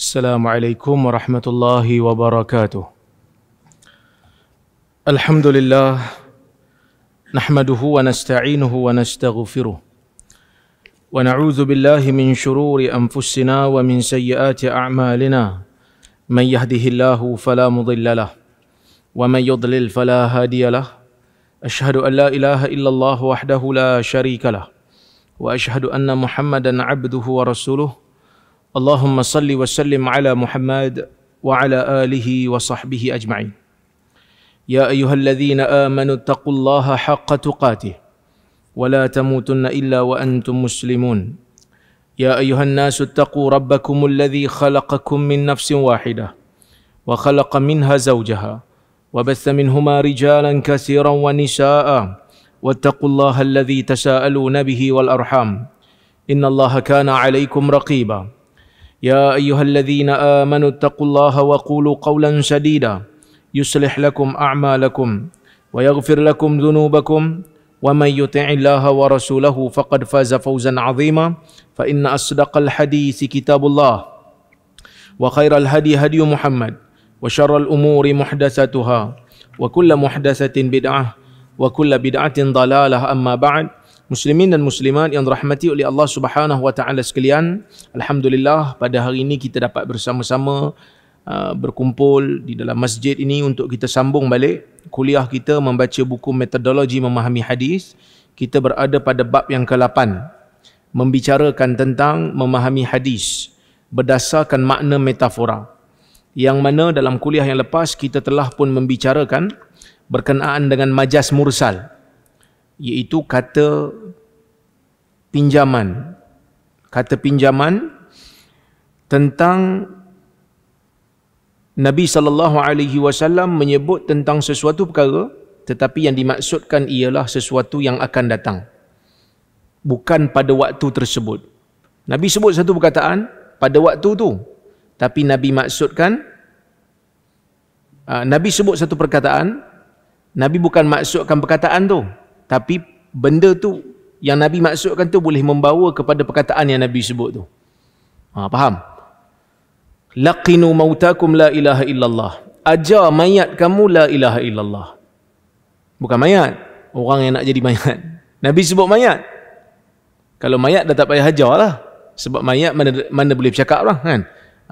Assalamualaikum warahmatullahi wabarakatuh. Alhamdulillah, nahmaduhu wa nasta'inuhu wa nastaghfiruh. Wa na'udzu billahi min shururi anfusina wa min sayyiati a'malina. Man yahdihillahu fala mudilla lahu wa man yudlil fala hadiya lahu. Ashhadu an la ilaha illallah wahdahu la syarika lahu wa ashhadu anna Muhammadan 'abduhu wa rasuluh. Allahumma salli wa sallim ala Muhammad wa ala alihi wa sahbihi ajma'in. Ya ayyuhalladzina amanu taqullaha haqqa tuqatih wa la tamutunna illa wa antum muslimun. Ya ayyuhan nasu taqu rabbakumul ladzi khalaqakum min nafsin wahidah wa khalaqa minha zawjaha wa batha minhuma rijalan katsiran wa nisaa'a wattaqullaha alladzi tasaaluna bihi wal arham innallaha kana 'alaikum raqiba. يا أيها الذين آمنوا اتقوا الله وقولوا قولا سديدا يصلح لكم أعمالكم ويغفر لكم ذنوبكم ومن يطع الله ورسوله فقد فاز فوزا عظيما فإن أصدق الحديث كتاب الله وخير الهدي هدي محمد وشر الأمور محدثاتها وكل محدثة بدعة وكل بدعة ضلالة أما بعد. Muslimin dan muslimat yang dirahmati oleh Allah Subhanahu wa taala sekalian, alhamdulillah pada hari ini kita dapat bersama-sama berkumpul di dalam masjid ini untuk kita sambung balik kuliah kita membaca buku metodologi memahami hadis. Kita berada pada bab yang ke-8, membicarakan tentang memahami hadis berdasarkan makna metafora, yang mana dalam kuliah yang lepas kita telah pun membicarakan berkenaan dengan majaz mursal, iaitu kata pinjaman. Kata pinjaman tentang Nabi SAW menyebut tentang sesuatu perkara, tetapi yang dimaksudkan ialah sesuatu yang akan datang, bukan pada waktu tersebut. Nabi sebut satu perkataan pada waktu tu, tapi Nabi maksudkan, Nabi sebut satu perkataan, Nabi bukan maksudkan perkataan tu, tapi benda tu yang Nabi maksudkan tu boleh membawa kepada perkataan yang Nabi sebut tu. Faham? Laqinu mautakum la ilaha illallah. Ajar mayat kamu la ilaha illallah. Bukan mayat, orang yang nak jadi mayat. Nabi sebut mayat. Kalau mayat dah tak payah ajar lah. Sebab mayat mana boleh bercakap lah kan.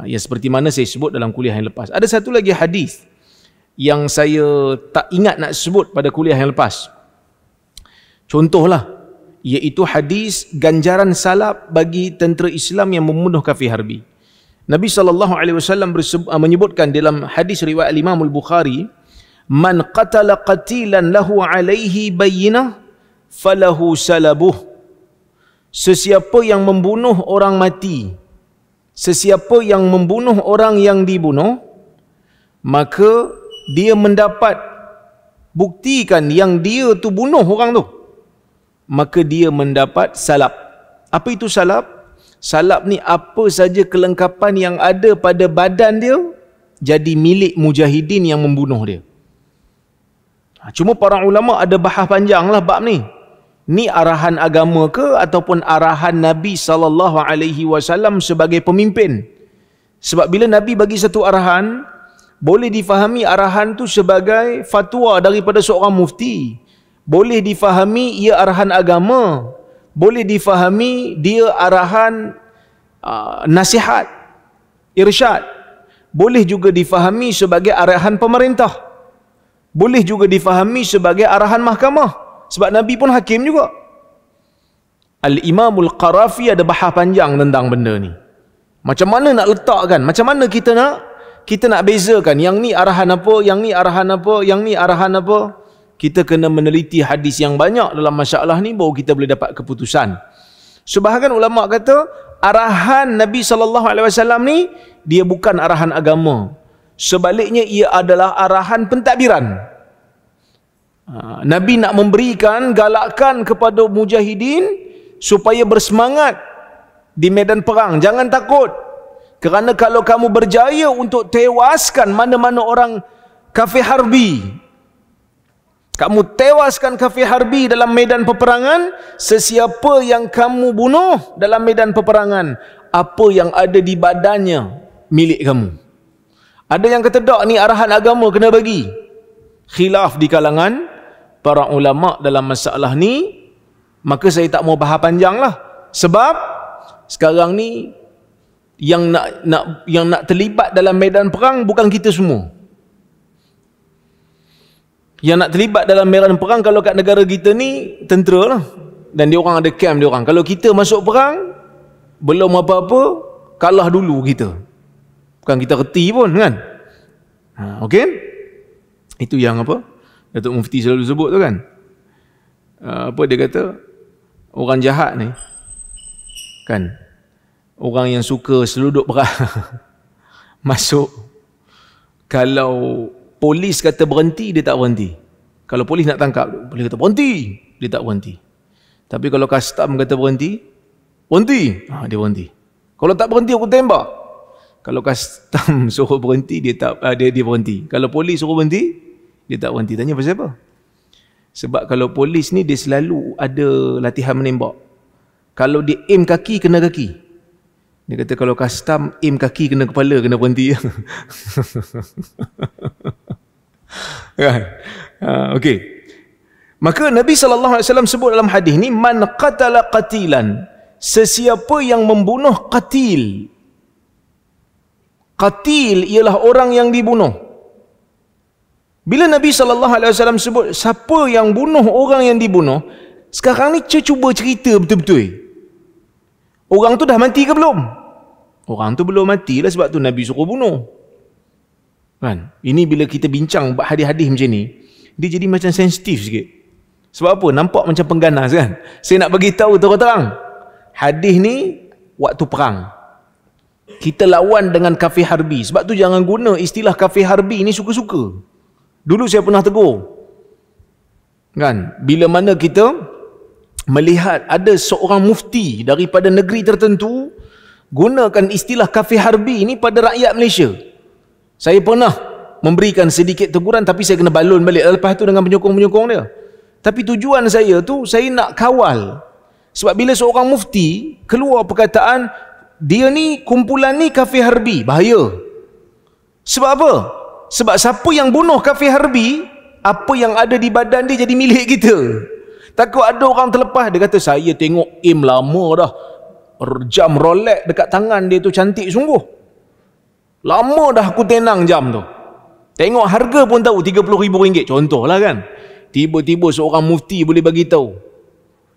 Ya, seperti mana saya sebut dalam kuliah yang lepas. Ada satu lagi hadis yang saya tak ingat nak sebut pada kuliah yang lepas. Contohlah, iaitu hadis ganjaran salab bagi tentera Islam yang membunuh kafir harbi. Nabi SAW menyebutkan dalam hadis riwayat Imam Al-Bukhari, man qatala qatilan lahu alaihi bayyinah falahu salabuh. Sesiapa yang membunuh orang mati, sesiapa yang membunuh orang yang dibunuh, maka dia mendapat buktikan yang dia tu bunuh orang tu, maka dia mendapat salab. Apa itu salab? Salab ni apa saja kelengkapan yang ada pada badan dia jadi milik mujahidin yang membunuh dia. Cuma para ulama ada bahas panjang lah bab ni. Ni arahan agama ke ataupun arahan Nabi SAW sebagai pemimpin? Sebab bila Nabi bagi satu arahan, boleh difahami arahan tu sebagai fatwa daripada seorang mufti. Boleh difahami ia arahan agama, boleh difahami dia arahan nasihat, irsyad, boleh juga difahami sebagai arahan pemerintah, boleh juga difahami sebagai arahan mahkamah, sebab Nabi pun hakim juga. Al-Imamul Qarafi ada bahas panjang tentang benda ni. Macam mana nak letakkan, macam mana kita nak bezakan yang ni arahan apa, yang ni arahan apa, yang ni arahan apa. Kita kena meneliti hadis yang banyak dalam masalah ni baru kita boleh dapat keputusan. Sebahagian ulama kata arahan Nabi SAW ni dia bukan arahan agama. Sebaliknya ia adalah arahan pentadbiran. Nabi nak memberikan galakan kepada mujahidin supaya bersemangat di medan perang. Jangan takut. Kerana kalau kamu berjaya untuk tewaskan mana-mana orang kafir harbi, kamu tewaskan kafir harbi dalam medan peperangan, sesiapa yang kamu bunuh dalam medan peperangan, apa yang ada di badannya milik kamu. Ada yang kata tak, ni arahan agama kena bagi. Khilaf di kalangan para ulama dalam masalah ni. Maka saya tak mau bahas panjang lah. Sebab sekarang ni yang nak terlibat dalam medan perang bukan kita semua. Yang nak terlibat dalam medan perang kalau kat negara kita ni tentera lah, dan dia orang ada camp dia orang. Kalau kita masuk perang belum apa-apa, kalah dulu kita. Bukan kita reti pun kan. Okey? Itu yang apa? Datuk Mufti selalu sebut tu kan. Apa dia kata? Orang jahat ni kan, orang yang suka seluduk perang masuk, kalau polis kata berhenti, dia tak berhenti. Kalau polis nak tangkap, polis kata berhenti, dia tak berhenti. Tapi kalau custom kata berhenti, dia berhenti. Kalau tak berhenti, aku tembak. Kalau custom suruh berhenti, dia berhenti. Kalau polis suruh berhenti, dia tak berhenti. Tanya pasal apa? Sebab kalau polis ni dia selalu ada latihan menembak. Kalau dia aim kaki, kena kaki. Dia kata kalau custom aim kaki kena kepala, kena berhenti. Kan? Okey. Maka Nabi SAW sebut dalam hadis ni, man qatala qatilan, sesiapa yang membunuh qatil. Qatil ialah orang yang dibunuh. Bila Nabi SAW sebut siapa yang bunuh orang yang dibunuh, sekarang ni cuba cerita betul-betul. Orang tu dah mati ke belum? Orang tu belum mati lah, sebab tu Nabi suruh bunuh. Kan? Ini bila kita bincang hadis-hadis macam ni, dia jadi macam sensitif sikit. Sebab apa? Nampak macam pengganas kan? Saya nak bagi tahu terang-terang. Hadis ni waktu perang. Kita lawan dengan kafir harbi. Sebab tu jangan guna istilah kafir harbi ni suka-suka. Dulu saya pernah tegur. Kan? Bila mana kita melihat ada seorang mufti daripada negeri tertentu gunakan istilah kafir harbi ini pada rakyat Malaysia. Saya pernah memberikan sedikit teguran, tapi saya kena balun balik lepas tu dengan penyokong-penyokong dia. Tapi tujuan saya tu, saya nak kawal. Sebab bila seorang mufti keluar perkataan, dia ni kumpulan ni kafir harbi, bahaya. Sebab apa? Sebab siapa yang bunuh kafir harbi, apa yang ada di badan dia jadi milik kita. Takut ada orang terlepas, dia kata saya tengok aim lama dah, jam Rolex dekat tangan dia tu cantik sungguh, lama dah aku tenang jam tu. Tengok harga pun tahu RM30,000 contohlah kan. Tiba-tiba seorang mufti boleh bagi tahu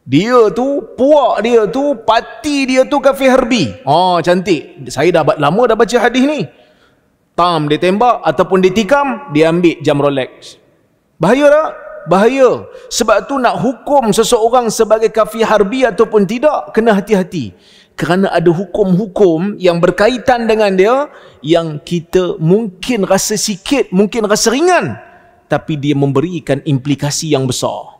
dia tu, puak dia tu, parti dia tu kafir harbi. Cantik, saya dah lama dah baca hadis ni. Tam dia tembak ataupun dia tikam, dia ambil jam Rolex. Bahaya tak? Bahaya. Sebab tu nak hukum seseorang sebagai kafir harbi ataupun tidak, kena hati-hati. Kerana ada hukum-hukum yang berkaitan dengan dia yang kita mungkin rasa sikit, mungkin rasa ringan, tapi dia memberikan implikasi yang besar.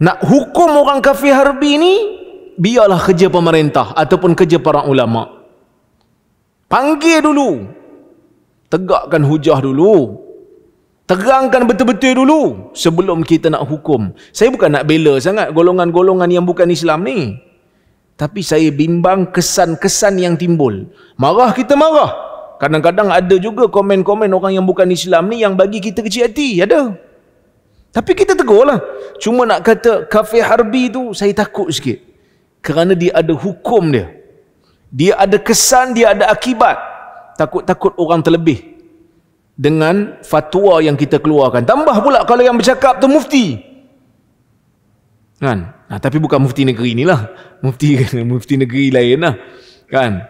Nak hukum orang kafir harbi ni, biarlah kerja pemerintah ataupun kerja para ulama. Panggil dulu, tegakkan hujah dulu, terangkan betul-betul dulu sebelum kita nak hukum. Saya bukan nak bela sangat golongan-golongan yang bukan Islam ni, tapi saya bimbang kesan-kesan yang timbul. Marah kita marah. Kadang-kadang ada juga komen-komen orang yang bukan Islam ni yang bagi kita kecil hati, ada. Tapi kita tegur lah. Cuma nak kata kafir harbi tu, saya takut sikit. Kerana dia ada hukum dia. Dia ada kesan, dia ada akibat. Takut-takut orang terlebih dengan fatwa yang kita keluarkan. Tambah pula kalau yang bercakap tu mufti. Kan? Tapi bukan mufti negeri ni lah. Mufti negeri lain lah. Kan?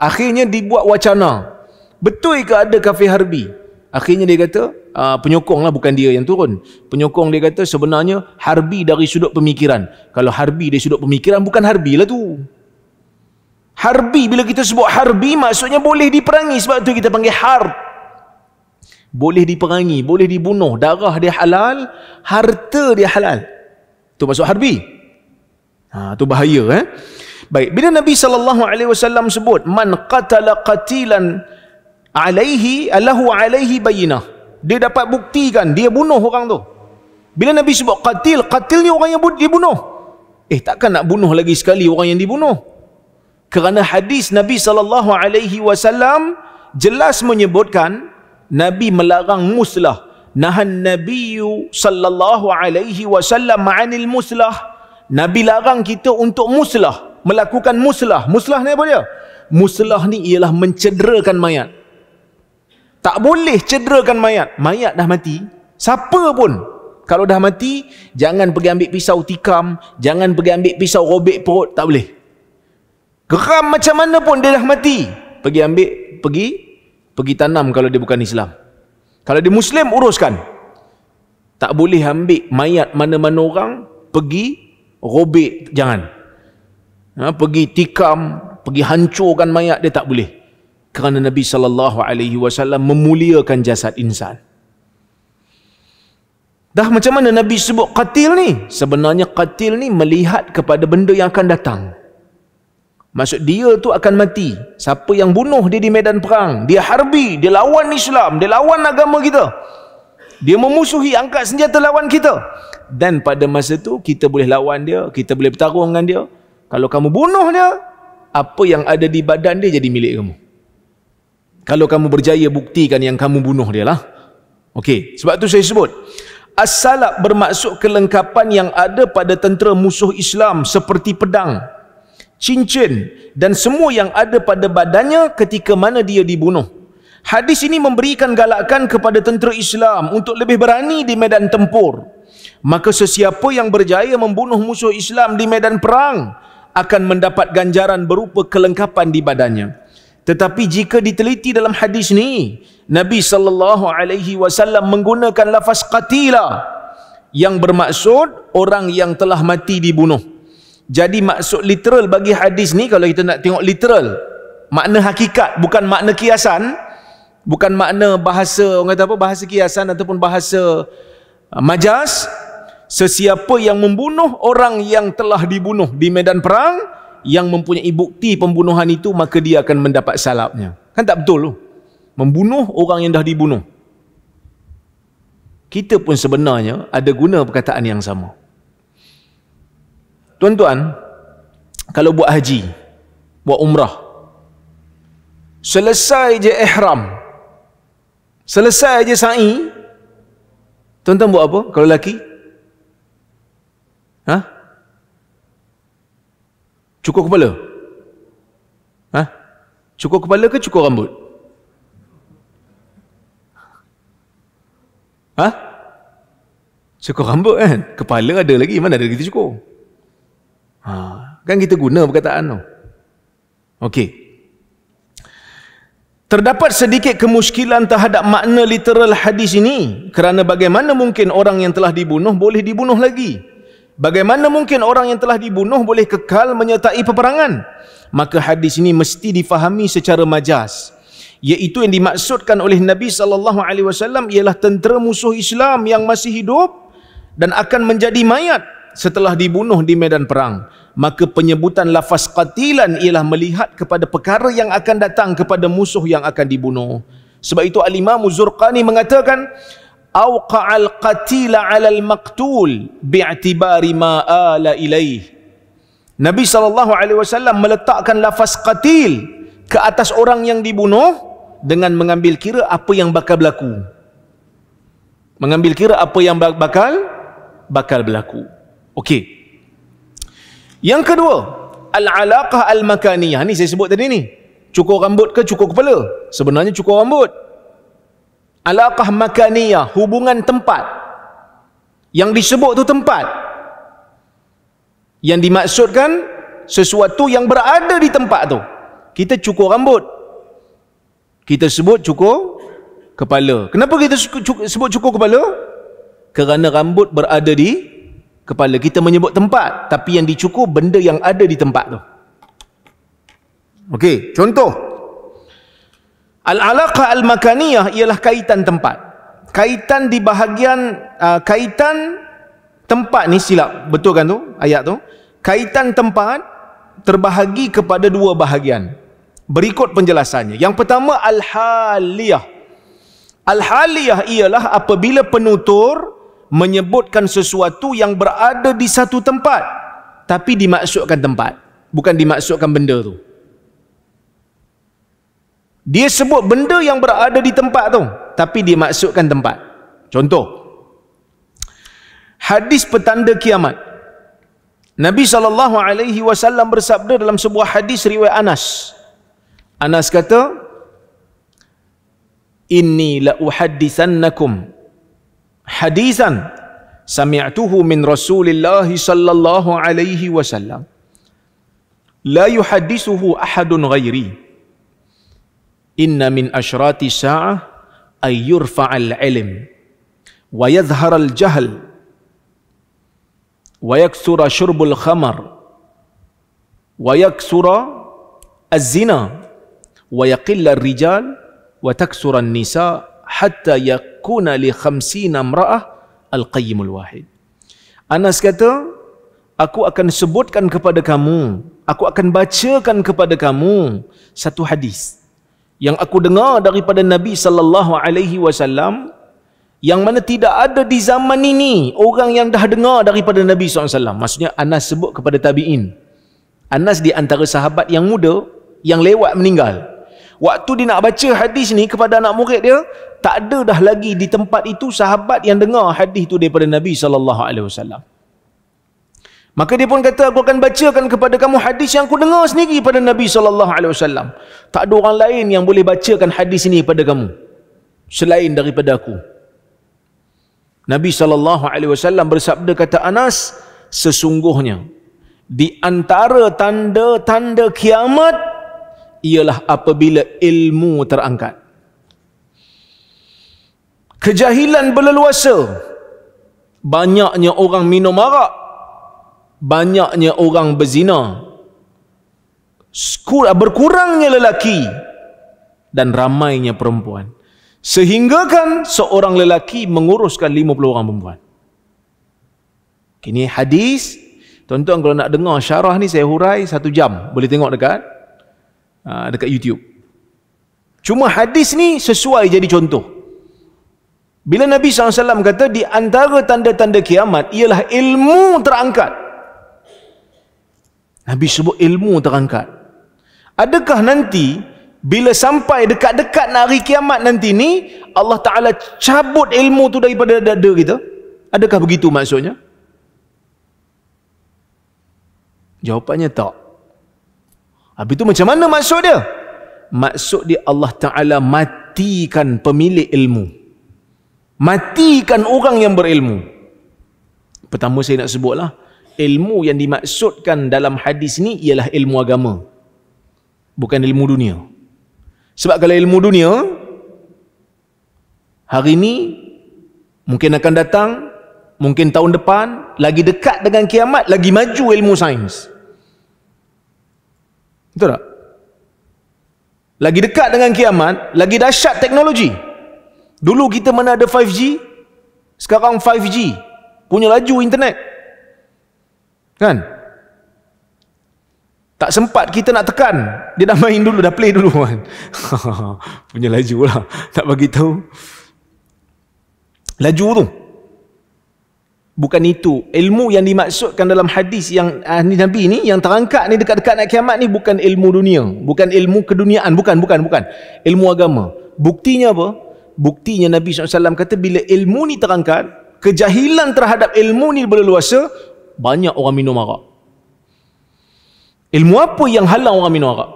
Akhirnya dibuat wacana. Betul ke ada kafir harbi? Akhirnya dia kata, penyokong lah, bukan dia yang turun. Penyokong dia kata sebenarnya harbi dari sudut pemikiran. Kalau harbi dari sudut pemikiran, bukan harbi lah tu. Harbi, bila kita sebut harbi, maksudnya boleh diperangi. Sebab tu kita panggil harb. Boleh diperangi, boleh dibunuh, darah dia halal, harta dia halal. Tu maksud harbi. Tu bahaya. Baik, bila Nabi SAW sebut man qatala qatilan alaihi alahu alaihi bayinah, dia dapat buktikan dia bunuh orang tu. Bila Nabi sebut qatil, qatil ni orang yang dibunuh. Takkan nak bunuh lagi sekali orang yang dibunuh? Kerana hadis Nabi SAW jelas menyebutkan Nabi melarang muslah. Nahan Nabiyyu sallallahu alaihi wasallam ma'anil muslah. Nabi larang kita untuk muslah, melakukan muslah. Muslah ni apa dia? Muslah ni ialah mencederakan mayat. Tak boleh cederakan mayat. Mayat dah mati. Siapa pun kalau dah mati, jangan pergi ambil pisau tikam, jangan pergi ambil pisau robek perut, tak boleh. Geram macam mana pun dia dah mati, pergi tanam kalau dia bukan Islam. Kalau dia Muslim, uruskan. Tak boleh ambil mayat mana-mana orang, pergi robek, jangan. Pergi tikam, pergi hancurkan mayat dia, tak boleh. Kerana Nabi SAW memuliakan jasad insan. Dah macam mana Nabi sebut qatil ni? Sebenarnya qatil ni melihat kepada benda yang akan datang. Maksud dia tu akan mati. Siapa yang bunuh dia di medan perang, dia harbi, dia lawan Islam, dia lawan agama kita. Dia memusuhi, angkat senjata lawan kita. Dan pada masa tu kita boleh lawan dia, kita boleh bertarung dengan dia. Kalau kamu bunuh dia, apa yang ada di badan dia jadi milik kamu. Kalau kamu berjaya buktikan yang kamu bunuh dia lah. Okey, sebab tu saya sebut as-salab bermaksud kelengkapan yang ada pada tentera musuh Islam seperti pedang, cincin dan semua yang ada pada badannya ketika mana dia dibunuh. Hadis ini memberikan galakan kepada tentera Islam untuk lebih berani di medan tempur. Maka sesiapa yang berjaya membunuh musuh Islam di medan perang akan mendapat ganjaran berupa kelengkapan di badannya. Tetapi jika diteliti dalam hadis ni, Nabi SAW menggunakan lafaz qatila yang bermaksud orang yang telah mati dibunuh. Jadi maksud literal bagi hadis ni, kalau kita nak tengok literal, makna hakikat, bukan makna kiasan, bukan makna bahasa, orang kata apa, bahasa kiasan ataupun bahasa majas. Sesiapa yang membunuh orang yang telah dibunuh di medan perang, yang mempunyai bukti pembunuhan itu, maka dia akan mendapat salabnya. Kan tak betul tu? Membunuh orang yang dah dibunuh. Kita pun sebenarnya ada guna perkataan yang sama. Tuan-tuan, kalau buat haji, buat umrah, selesai je ihram, selesai je sa'i, tuan-tuan buat apa kalau lelaki? Cukur kepala? Cukur kepala ke cukur rambut? Cukur rambut kan? Kepala ada lagi, mana ada kita cukur? Kan kita guna perkataan tu. Okey. Terdapat sedikit kemuskilan terhadap makna literal hadis ini, kerana bagaimana mungkin orang yang telah dibunuh boleh dibunuh lagi? Bagaimana mungkin orang yang telah dibunuh boleh kekal menyertai peperangan? Maka hadis ini mesti difahami secara majas, iaitu yang dimaksudkan oleh Nabi SAW ialah tentera musuh Islam yang masih hidup dan akan menjadi mayat setelah dibunuh di medan perang. Maka penyebutan lafaz qatilan ialah melihat kepada perkara yang akan datang kepada musuh yang akan dibunuh. Sebab itu Al-Imam Zurqani mengatakan, awqa'al qatila 'alal maqtul bi'tibari ma ala ilaih. Nabi SAW meletakkan lafaz qatil ke atas orang yang dibunuh dengan mengambil kira apa yang bakal berlaku. Mengambil kira apa yang bakal berlaku. Okey. Yang kedua, al-alaqah al-makaniyah. Ni saya sebut tadi ni. Cukur rambut ke cukur kepala? Sebenarnya cukur rambut. Alaqah makaniyah, hubungan tempat. Yang disebut tu tempat. Yang dimaksudkan sesuatu yang berada di tempat tu. Kita cukur rambut, kita sebut cukur kepala. Kenapa kita sebut cukur kepala? Kerana rambut berada di kepala. Kita menyebut tempat, tapi yang dicukur benda yang ada di tempat tu. Okey, contoh. Al-alaqah al-makaniyah ialah kaitan tempat. Kaitan di bahagian kaitan tempat ni, silap, betul kan tu ayat tu? Kaitan tempat terbahagi kepada dua bahagian. Berikut penjelasannya. Yang pertama, al-haliyah. Al-haliyah ialah apabila penutur menyebutkan sesuatu yang berada di satu tempat tapi dimaksudkan tempat, bukan dimaksudkan benda tu. Dia sebut benda yang berada di tempat tu, tapi dia maksudkan tempat. Contoh, hadis petanda kiamat. Nabi SAW bersabda dalam sebuah hadis riwayat Anas. Anas kata, "Inni la uhaddithannakum hadisan sami'tuhu min Rasulillah sallallahu alaihi wasallam la yuhaddithuhu ahadun ghairi. Inna min asyrati sa'ah ay yurfa'al ilm wa yadhharal jahl wa yakthura syurbul khamar wa yakthura az-zina wa yaqilla ar-rijal wa takthura an-nisa hatta yakuna li 50 imra'ah al-qayyimul wahid." Anas kata, aku akan sebutkan kepada kamu, aku akan bacakan kepada kamu satu hadis yang aku dengar daripada Nabi sallallahu alaihi wasallam, yang mana tidak ada di zaman ini orang yang dah dengar daripada Nabi SAW. Maksudnya Anas sebut kepada tabi'in. Anas di antara sahabat yang muda yang lewat meninggal. Waktu dia nak baca hadis ni kepada anak murid dia, tak ada dah lagi di tempat itu sahabat yang dengar hadis itu daripada Nabi SAW. Maka dia pun kata, aku akan bacakan kepada kamu hadis yang aku dengar sendiri pada Nabi SAW. Tak ada orang lain yang boleh bacakan hadis ini pada kamu selain daripada aku. Nabi SAW bersabda, kata Anas, sesungguhnya di antara tanda-tanda kiamat ialah apabila ilmu terangkat, kejahilan berleluasa, banyaknya orang minum arak, banyaknya orang berzina, berkurangnya lelaki dan ramainya perempuan, sehingga kan seorang lelaki menguruskan 50 orang perempuan. Ini hadis, tuan-tuan kalau nak dengar syarah ni saya hurai 1 jam, boleh tengok dekat YouTube. Cuma hadis ni sesuai jadi contoh. Bila Nabi SAW kata di antara tanda-tanda kiamat ialah ilmu terangkat, Nabi sebut ilmu terangkat. Adakah nanti bila sampai dekat-dekat nak hari kiamat nanti ni, Allah Ta'ala cabut ilmu tu daripada dada kita? Adakah begitu maksudnya? Jawapannya tak. Habis itu macam mana maksud dia? Maksud dia Allah Ta'ala matikan pemilik ilmu, matikan orang yang berilmu. Pertama saya nak sebutlah, ilmu yang dimaksudkan dalam hadis ni ialah ilmu agama, bukan ilmu dunia. Sebab kalau ilmu dunia, hari ni, mungkin akan datang, mungkin tahun depan, lagi dekat dengan kiamat, lagi maju ilmu sains. Betul tak? Lagi dekat dengan kiamat, lagi dahsyat teknologi. Dulu kita mana ada 5G, sekarang 5G, punya laju internet. Kan? Tak sempat kita nak tekan, dia dah main dulu, dah play dulu kan. Punya laju lah, tak bagi tahu. Laju tu. Bukan itu. Ilmu yang dimaksudkan dalam hadis yang Nabi ni, yang terangkat ni dekat-dekat nak kiamat ni, bukan ilmu dunia, bukan ilmu keduniaan, bukan. Ilmu agama. Buktinya apa? Buktinya Nabi SAW kata bila ilmu ni terangkat, kejahilan terhadap ilmu ni berleluasa, banyak orang minum arak. Ilmu apa yang halang orang minum arak?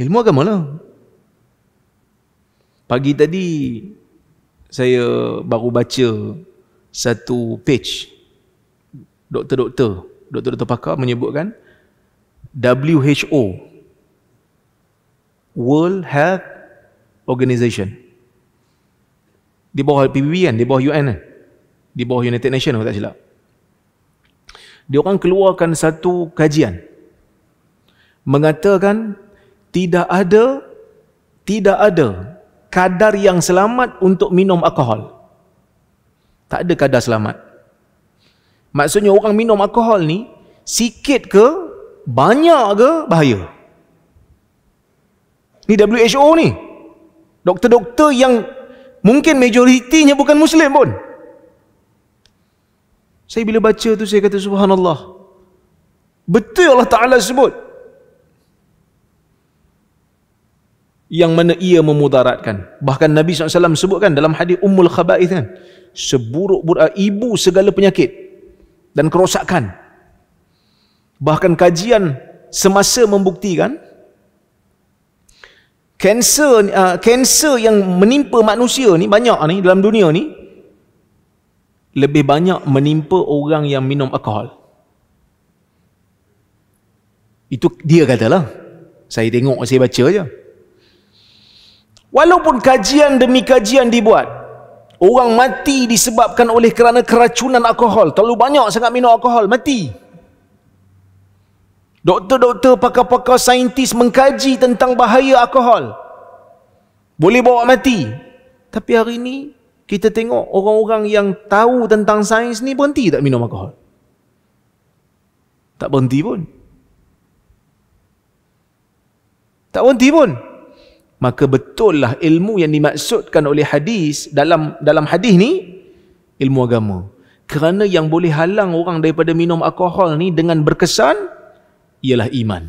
Ilmu agama lah. Pagi tadi saya baru baca satu page doktor pakar menyebutkan WHO, World Health Organization, di bawah PBB kan, di bawah UN kan, di bawah United Nations kalau tak silap. Dia orang keluarkan satu kajian mengatakan tidak ada kadar yang selamat untuk minum alkohol. Tak ada kadar selamat. Maksudnya orang minum alkohol ni sikit ke banyak ke bahaya. Ni WHO ni, doktor-doktor yang mungkin majoritinya bukan Muslim pun. Saya bila baca tu saya kata subhanallah, betul Allah Ta'ala sebut yang mana ia memudaratkan. Bahkan Nabi SAW sebutkan dalam hadis Ummul Khaba'ith kan, seburuk-buruk ibu segala penyakit dan kerosakan. Bahkan kajian semasa membuktikan kanser yang menimpa manusia ni banyak ni dalam dunia ni, lebih banyak menimpa orang yang minum alkohol. Itu dia katalah. Saya tengok, saya baca je. Walaupun kajian demi kajian dibuat, orang mati disebabkan oleh kerana keracunan alkohol. Terlalu banyak sangat minum alkohol, mati. Doktor-doktor, pakar-pakar saintis mengkaji tentang bahaya alkohol. Boleh bawa mati. Tapi hari ini, kita tengok orang-orang yang tahu tentang sains ni berhenti tak minum alkohol? Tak berhenti pun. Tak berhenti pun. Maka betul lah ilmu yang dimaksudkan oleh hadis dalam hadis ni ilmu agama. Kerana yang boleh halang orang daripada minum alkohol ni dengan berkesan ialah iman.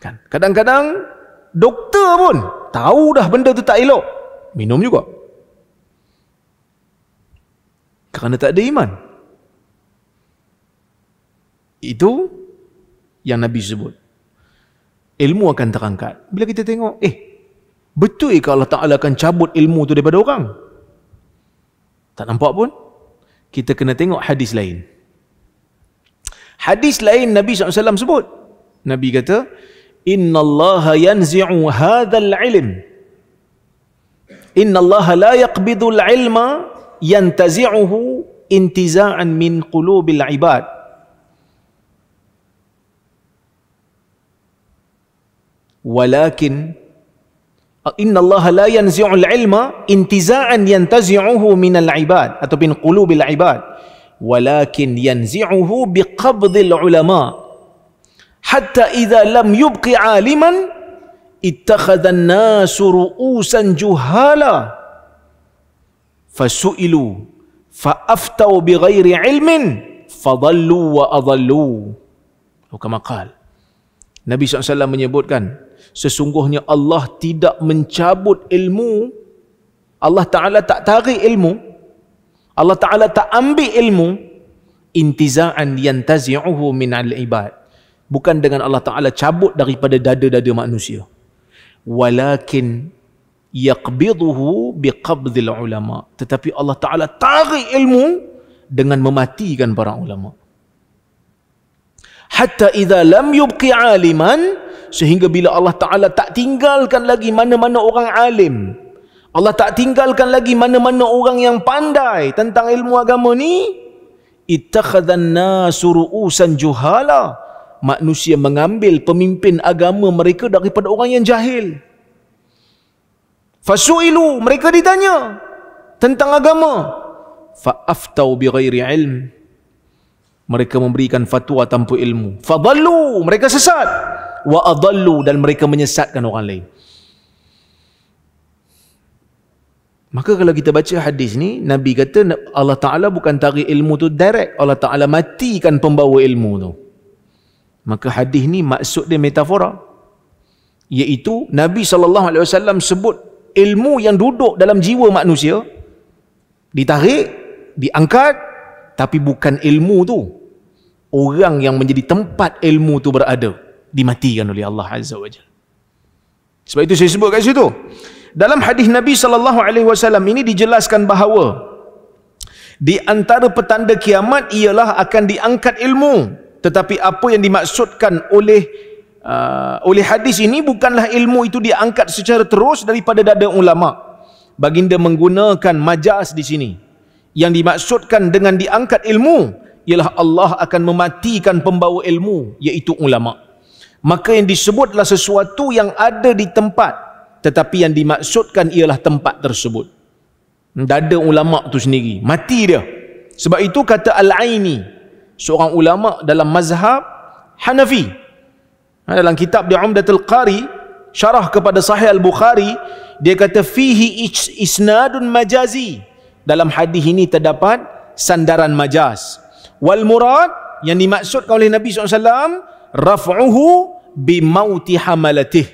Kan? Kadang-kadang doktor pun tahu dah benda tu tak elok, minum juga. Kerana tak ada iman. Itu yang Nabi sebut. Ilmu akan terangkat. Bila kita tengok, betul ke Allah Ta'ala akan cabut ilmu tu daripada orang? Tak nampak pun. Kita kena tengok hadis lain. Hadis lain Nabi SAW sebut. Nabi kata, Inna Allah yanzi'u hadhal ilm. Inna Allah la yaqbidul ilma yantazi'uhu intiza'an min qulubil ibad. Walakin inna Allah la yanzi'ul ilma intiza'an yantazi'uhu minal ibad atau min qulubil ibad, walakin yanzi'uhu biqabdil ulama hatta idza lam yubqi 'aliman ittakhadha an-nasu ru'usan juhala fasu'ilu fa'aftau bighairi ilmin fadallu wa adallu. Kama qala Nabi SAW menyebutkan, sesungguhnya Allah tidak mencabut ilmu, Allah Ta'ala tak tarik ilmu, Allah Ta'ala tak ambil ilmu, intiza'an yantazi'uhu minal ibad. Bukan dengan Allah Ta'ala cabut daripada dada-dada manusia. Walakin yaqbiduhu biqabdil ulama. Tetapi Allah Ta'ala tarik ilmu dengan mematikan para ulama. Hatta idza lam yubqi aliman, sehingga bila Allah Ta'ala tak tinggalkan lagi mana-mana orang alim, Allah tak tinggalkan lagi mana-mana orang yang pandai tentang ilmu agama ni, ittakhadhan nasu ru'usan juhala, manusia mengambil pemimpin agama mereka daripada orang yang jahil. Fasu'ilu, mereka ditanya tentang agama, fa'aftau bighairi ilm, mereka memberikan fatwa tanpa ilmu. Fadallu, mereka sesat. Wa adallu, dan mereka menyesatkan orang lain. Maka kalau kita baca hadis ni, Nabi kata Allah Ta'ala bukan tarik ilmu tu direct, Allah Ta'ala matikan pembawa ilmu tu. Maka hadis ni maksud dia metafora, iaitu Nabi SAW sebut ilmu yang duduk dalam jiwa manusia ditarik, diangkat, tapi bukan ilmu tu. Orang yang menjadi tempat ilmu tu berada dimatikan oleh Allah Azza wa Jalla. Sebab itu saya sebut kat situ. Dalam hadis Nabi SAW ini dijelaskan bahawa di antara petanda kiamat ialah akan diangkat ilmu. Tetapi apa yang dimaksudkan oleh hadis ini bukanlah ilmu itu diangkat secara terus daripada dada ulama. Baginda menggunakan majaz di sini. Yang dimaksudkan dengan diangkat ilmu ialah Allah akan mematikan pembawa ilmu, iaitu ulama. Maka yang disebutlah sesuatu yang ada di tempat, tetapi yang dimaksudkan ialah tempat tersebut. Dada ulama tu sendiri, mati dia. Sebab itu kata Al-Aini, seorang ulama dalam mazhab Hanafi, dalam kitab dia Umdatul Qari, syarah kepada Sahih Al-Bukhari, dia kata fihi isnadun majazi. Dalam hadis ini terdapat sandaran majaz. Wal murad, yang dimaksudkan oleh Nabi SAW, raf'uhu bimauti hamalatih.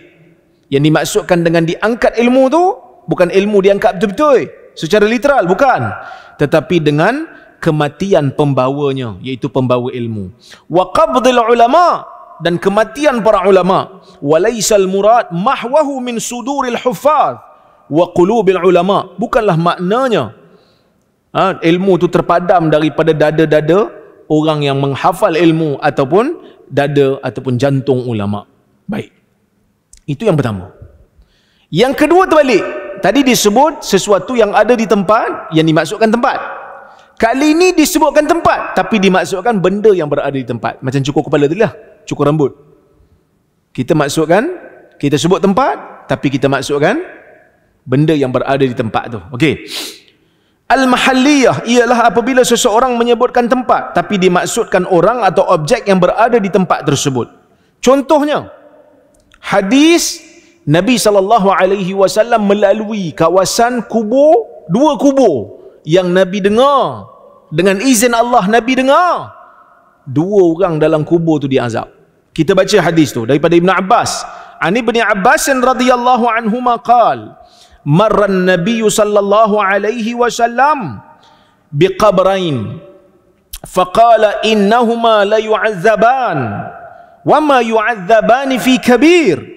Yang dimaksudkan dengan diangkat ilmu tu bukan ilmu diangkat betul-betul secara literal, bukan, tetapi dengan kematian pembawanya, iaitu pembawa ilmu. Wa qabdil ulama, dan kematian para ulama. Walaisal murad mahwahu min suduril huffaz wa qulubil ulama. Bukanlah maknanya ilmu tu terpadam daripada dada-dada orang yang menghafal ilmu ataupun dada ataupun jantung ulama. Baik. Itu yang pertama. Yang kedua terbalik. Tadi disebut sesuatu yang ada di tempat, yang dimaksudkan tempat. Kali ini disebutkan tempat, tapi dimaksudkan benda yang berada di tempat. Macam cukur kepala tadi lah, cukur rambut. Kita maksudkan, kita sebut tempat, tapi kita maksudkan benda yang berada di tempat tu. Okey. Al-mahalliyah ialah apabila seseorang menyebutkan tempat, tapi dimaksudkan orang atau objek yang berada di tempat tersebut. Contohnya, hadis Nabi SAW melalui kawasan kubur, 2 kubur yang Nabi dengar, dengan izin Allah Nabi dengar 2 orang dalam kubur tu diazab. Kita baca hadis tu daripada Ibn Abbas. Ani Ibn Abbas radhiyallahu anhuma qala marra an-nabiy sallallahu alaihi wasallam biqabrain faqala innahuma la yu'azzaban wa ma yu'azzaban fi kabir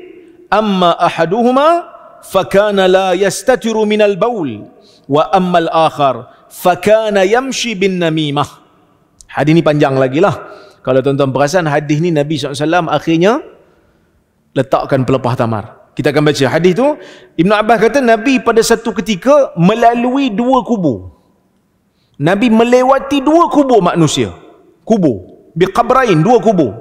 amma ahaduhuma fakana la yastatiru minal baul wa amma al-akhar fakana yamshi bin namimah. Hadis ni panjang lagi lah. Kalau tuan-tuan perasan, hadis ni Nabi SAW akhirnya letakkan pelepah tamar. Kita akan baca hadis tu. Ibn Abbas kata Nabi pada satu ketika melalui 2 kubur. Nabi melewati 2 kubur manusia. Kubur biqabrain, 2 kubur.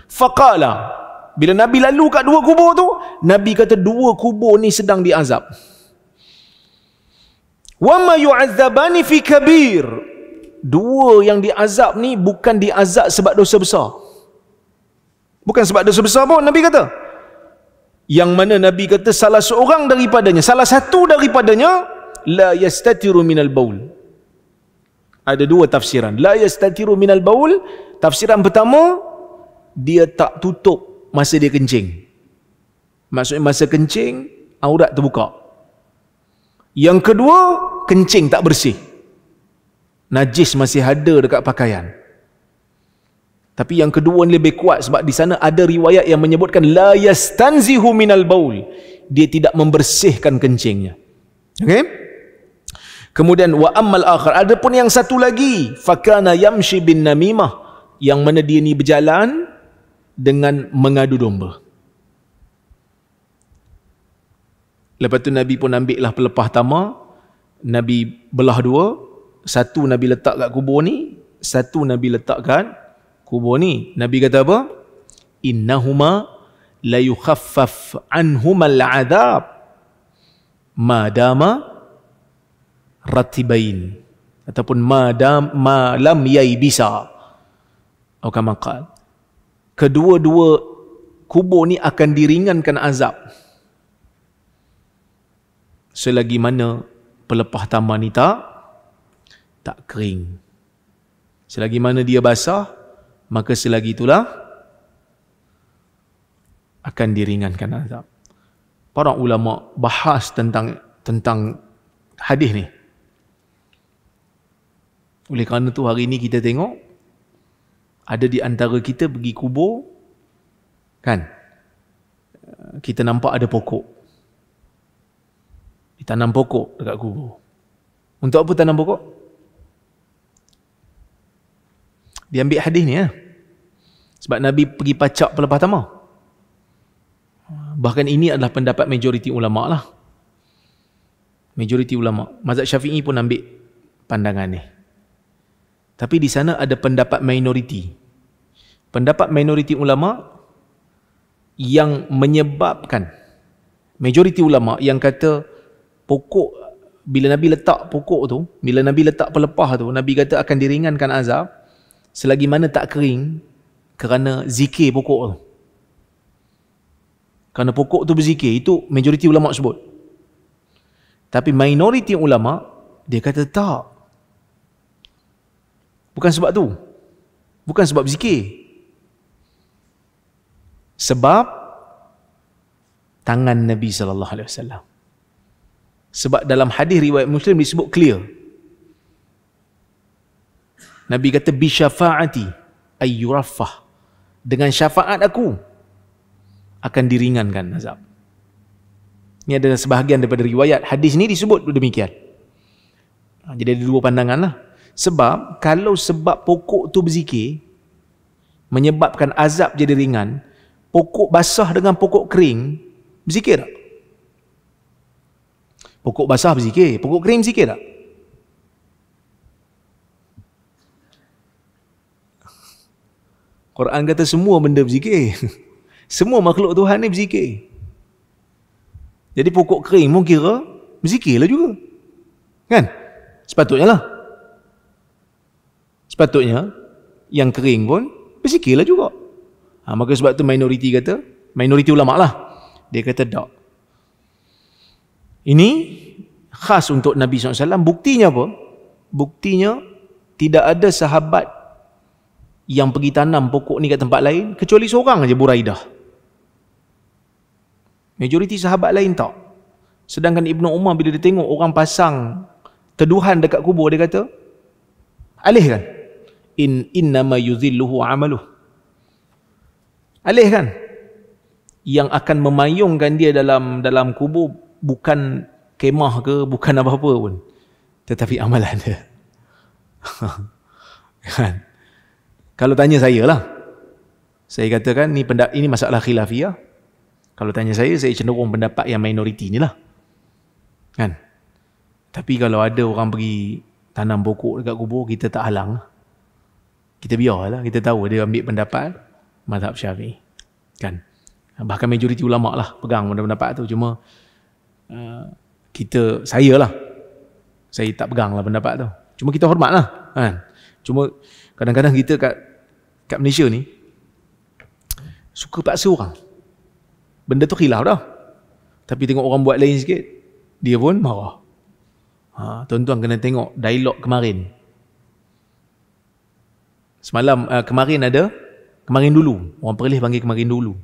Faqala, bila Nabi lalu kat 2 kubur tu, Nabi kata 2 kubur ni sedang diazab. Wa ma yu'azzabani fi kabir. 2 yang diazab ni bukan diazab sebab dosa besar. Bukan sebab dosa besar pun Nabi kata. Yang mana Nabi kata salah seorang daripadanya, salah satu daripadanya la yastatiru minal baul. Ada 2 tafsiran. La yastatiru minal baul, tafsiran pertama, dia tak tutup masa dia kencing. Maksudnya masa kencing aurat terbuka. Yang kedua, kencing tak bersih. Najis masih ada dekat pakaian. Tapi yang kedua ni lebih kuat sebab di sana ada riwayat yang menyebutkan la yastanzihu minal baul. Dia tidak membersihkan kencingnya. Okey? Kemudian wa ammal akhar, adapun yang satu lagi, fakana yamshi bin namimah, yang mana dia ni berjalan dengan mengadu domba. Lepas tu Nabi pun ambil lah pelepah tamar, Nabi belah 2, satu Nabi letak kat kubur ni, satu Nabi letak kat kubur ni. Nabi kata apa? Innahuma la yukhaffaf anhumal adab madama ratibain, ataupun ma lam yaibisa, atau kama qala, kedua-dua kubur ni akan diringankan azab selagi mana pelepah tamar ni tak kering. Selagi mana dia basah, maka selagi itulah akan diringankan azab. Para ulama bahas tentang hadis ni. Oleh kerana tu hari ni kita tengok ada di antara kita pergi kubur, kan, kita nampak ada pokok, ditanam pokok dekat kubur. Untuk apa tanam pokok? Dia ambil hadis ni ya. Sebab Nabi pergi pacak pelepah tamar. Bahkan ini adalah pendapat majoriti ulama lah. Majoriti ulama. Mazhab Syafi'i pun ambil pandangan ni. Tapi di sana ada pendapat minoriti. Pendapat minoriti ulama yang menyebabkan, majoriti ulama yang kata pokok, bila Nabi letak pokok tu, bila Nabi letak pelepah tu, Nabi kata akan diringankan azab selagi mana tak kering, kerana zikir pokok tu. Kerana pokok tu berzikir, itu majoriti ulama sebut. Tapi minoriti ulama dia kata tak. Bukan sebab tu. Bukan sebab zikir. Sebab tangan Nabi SAW. Sebab dalam hadis riwayat Muslim disebut clear. Nabi kata bi syafaati ayyuraffah. Dengan syafaat aku akan diringankan azab. Ini adalah sebahagian daripada riwayat. Hadis ni disebut demikian. Jadi ada dua pandangan lah. Sebab kalau sebab pokok tu berzikir menyebabkan azab jadi ringan, pokok basah dengan pokok kering berzikir tak? Pokok basah berzikir, pokok kering berzikir tak? Quran kata semua benda berzikir. Semua makhluk Tuhan ni berzikir. Jadi pokok kering pun kira berzikirlah juga. Kan? Sepatutnya lah. Sepatutnya yang kering pun berzikirlah juga. Maka sebab tu minoriti ulama lah. Dia kata tak. Ini khas untuk Nabi SAW. Buktinya apa? Buktinya tidak ada sahabat yang pergi tanam pokok ni kat tempat lain kecuali seorang aja, Buraidah. Majoriti sahabat lain tak. Sedangkan Ibnu Umar bila dia tengok orang pasang teduhan dekat kubur, dia kata, alihkan. Innama yuzilluhu amaluh. Alihkan. Yang akan memayungkan dia dalam kubur bukan kemah ke, bukan apa-apa pun, tetapi amalan dia. Kan? Kalau tanya saya lah, saya katakan ini masalah khilafiyah. Kalau tanya saya cenderung pendapat yang minoriti ni lah. Kan? Tapi kalau ada orang pergi tanam pokok dekat kubur, kita tak halang. Kita biarlah, kita tahu dia ambil pendapat mazhab Syafi'i. Kan? Bahkan majoriti ulama lah pegang pendapat tu. Cuma saya tak pegang lah pendapat tu. Cuma kita hormat lah. Kan? Cuma kadang-kadang kita kat Malaysia ni suka paksa orang. Benda tu khilaf dah. Tapi tengok orang buat lain sikit, dia pun marah. Tuan-tuan kena tengok dialog kemarin. Semalam, kemarin dulu. Orang Perlis panggil kemarin dulu.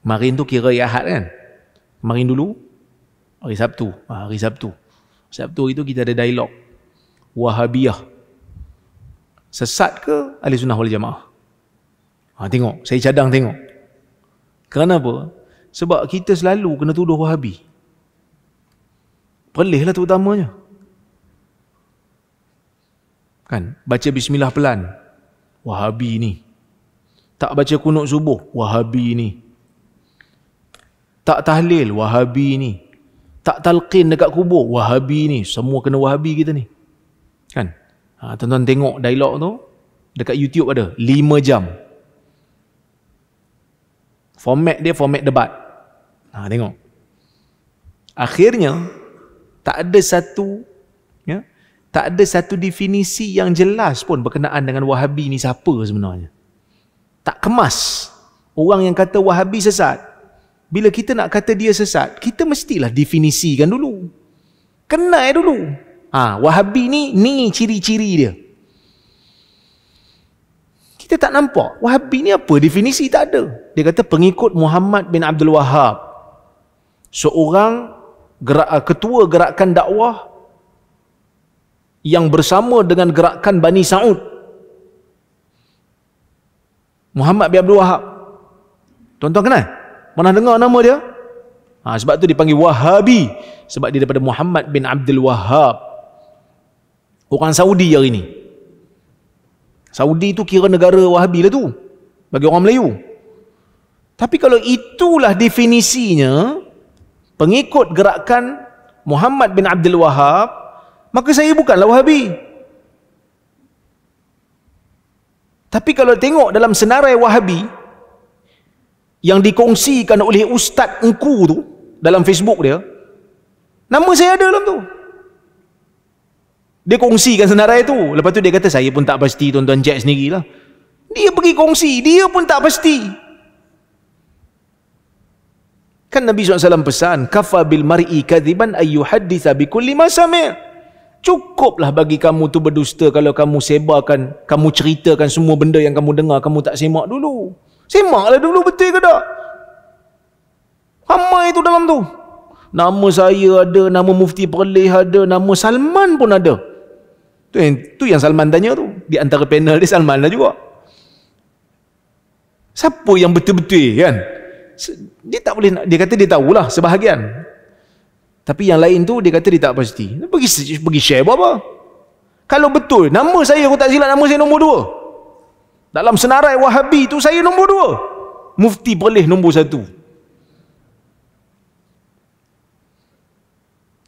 Kemarin tu kira Ahad kan? Kemarin dulu, hari Sabtu. Sabtu itu kita ada dialog. Wahabiyah. Sesat ke Ahli Sunnah wal Jamaah? Tengok, saya cadang tengok. Kenapa? Sebab kita selalu kena tuduh Wahabi. Perlis lah terutamanya. Kan? Baca bismillah pelan, Wahabi ni. Tak baca kunut subuh, Wahabi ni. Tak tahlil, Wahabi ni. Tak talqin dekat kubur, Wahabi ni. Semua kena Wahabi kita ni. Kan? Tuan-tuan tengok dialog tu dekat YouTube ada 5 jam. Format dia format debat. Tengok. Akhirnya tak ada satu definisi yang jelas pun berkenaan dengan Wahabi ni siapa sebenarnya. Tak kemas. Orang yang kata Wahabi sesat, bila kita nak kata dia sesat, kita mestilah definisikan dulu. Kenal dulu. Wahabi ni ciri-ciri dia. Kita tak nampak. Wahabi ni apa? Definisi tak ada. Dia kata pengikut Muhammad bin Abdul Wahhab. Seorang ketua gerakan dakwah yang bersama dengan gerakan Bani Saud. Muhammad bin Abdul Wahhab. Tuan-tuan kenal? Pernah dengar nama dia? Sebab tu dipanggil Wahabi. Sebab dia daripada Muhammad bin Abdul Wahhab. Orang Saudi hari ni. Saudi tu kira negara Wahabi lah tu, bagi orang Melayu. Tapi kalau itulah definisinya, pengikut gerakan Muhammad bin Abdul Wahhab, maka saya bukanlah Wahabi. Tapi kalau tengok dalam senarai Wahabi yang dikongsikan oleh Ustaz Engku tu dalam Facebook dia, nama saya ada dalam tu. Dia kongsikan senarai tu. Lepas tu dia kata, saya pun tak pasti, tuan-tuan cek sendirilah. Dia pergi kongsi, dia pun tak pasti. Kan Nabi SAW pesan, kafa bil mar'i kadhiban ayyuhadditha bikulli ma sami'. Cukuplah bagi kamu tu berdusta kalau kamu sebarkan, kamu ceritakan semua benda yang kamu dengar, kamu tak semak dulu. Semaklah dulu betul ke tak? Ramai tu dalam tu. Nama saya ada, nama Mufti Perlis ada, nama Salman pun ada. Tu yang Salman tanya tu. Di antara panel dia Salman lah juga. Siapa yang betul-betul kan? Dia tak boleh, dia kata dia tahulah sebahagian. Tapi yang lain tu dia kata dia tak pasti. Pergi share apa? Kalau betul, nama saya aku tak silap, nama saya nombor 2. Dalam senarai Wahabi tu saya nombor 2. Mufti Perlis nombor 1.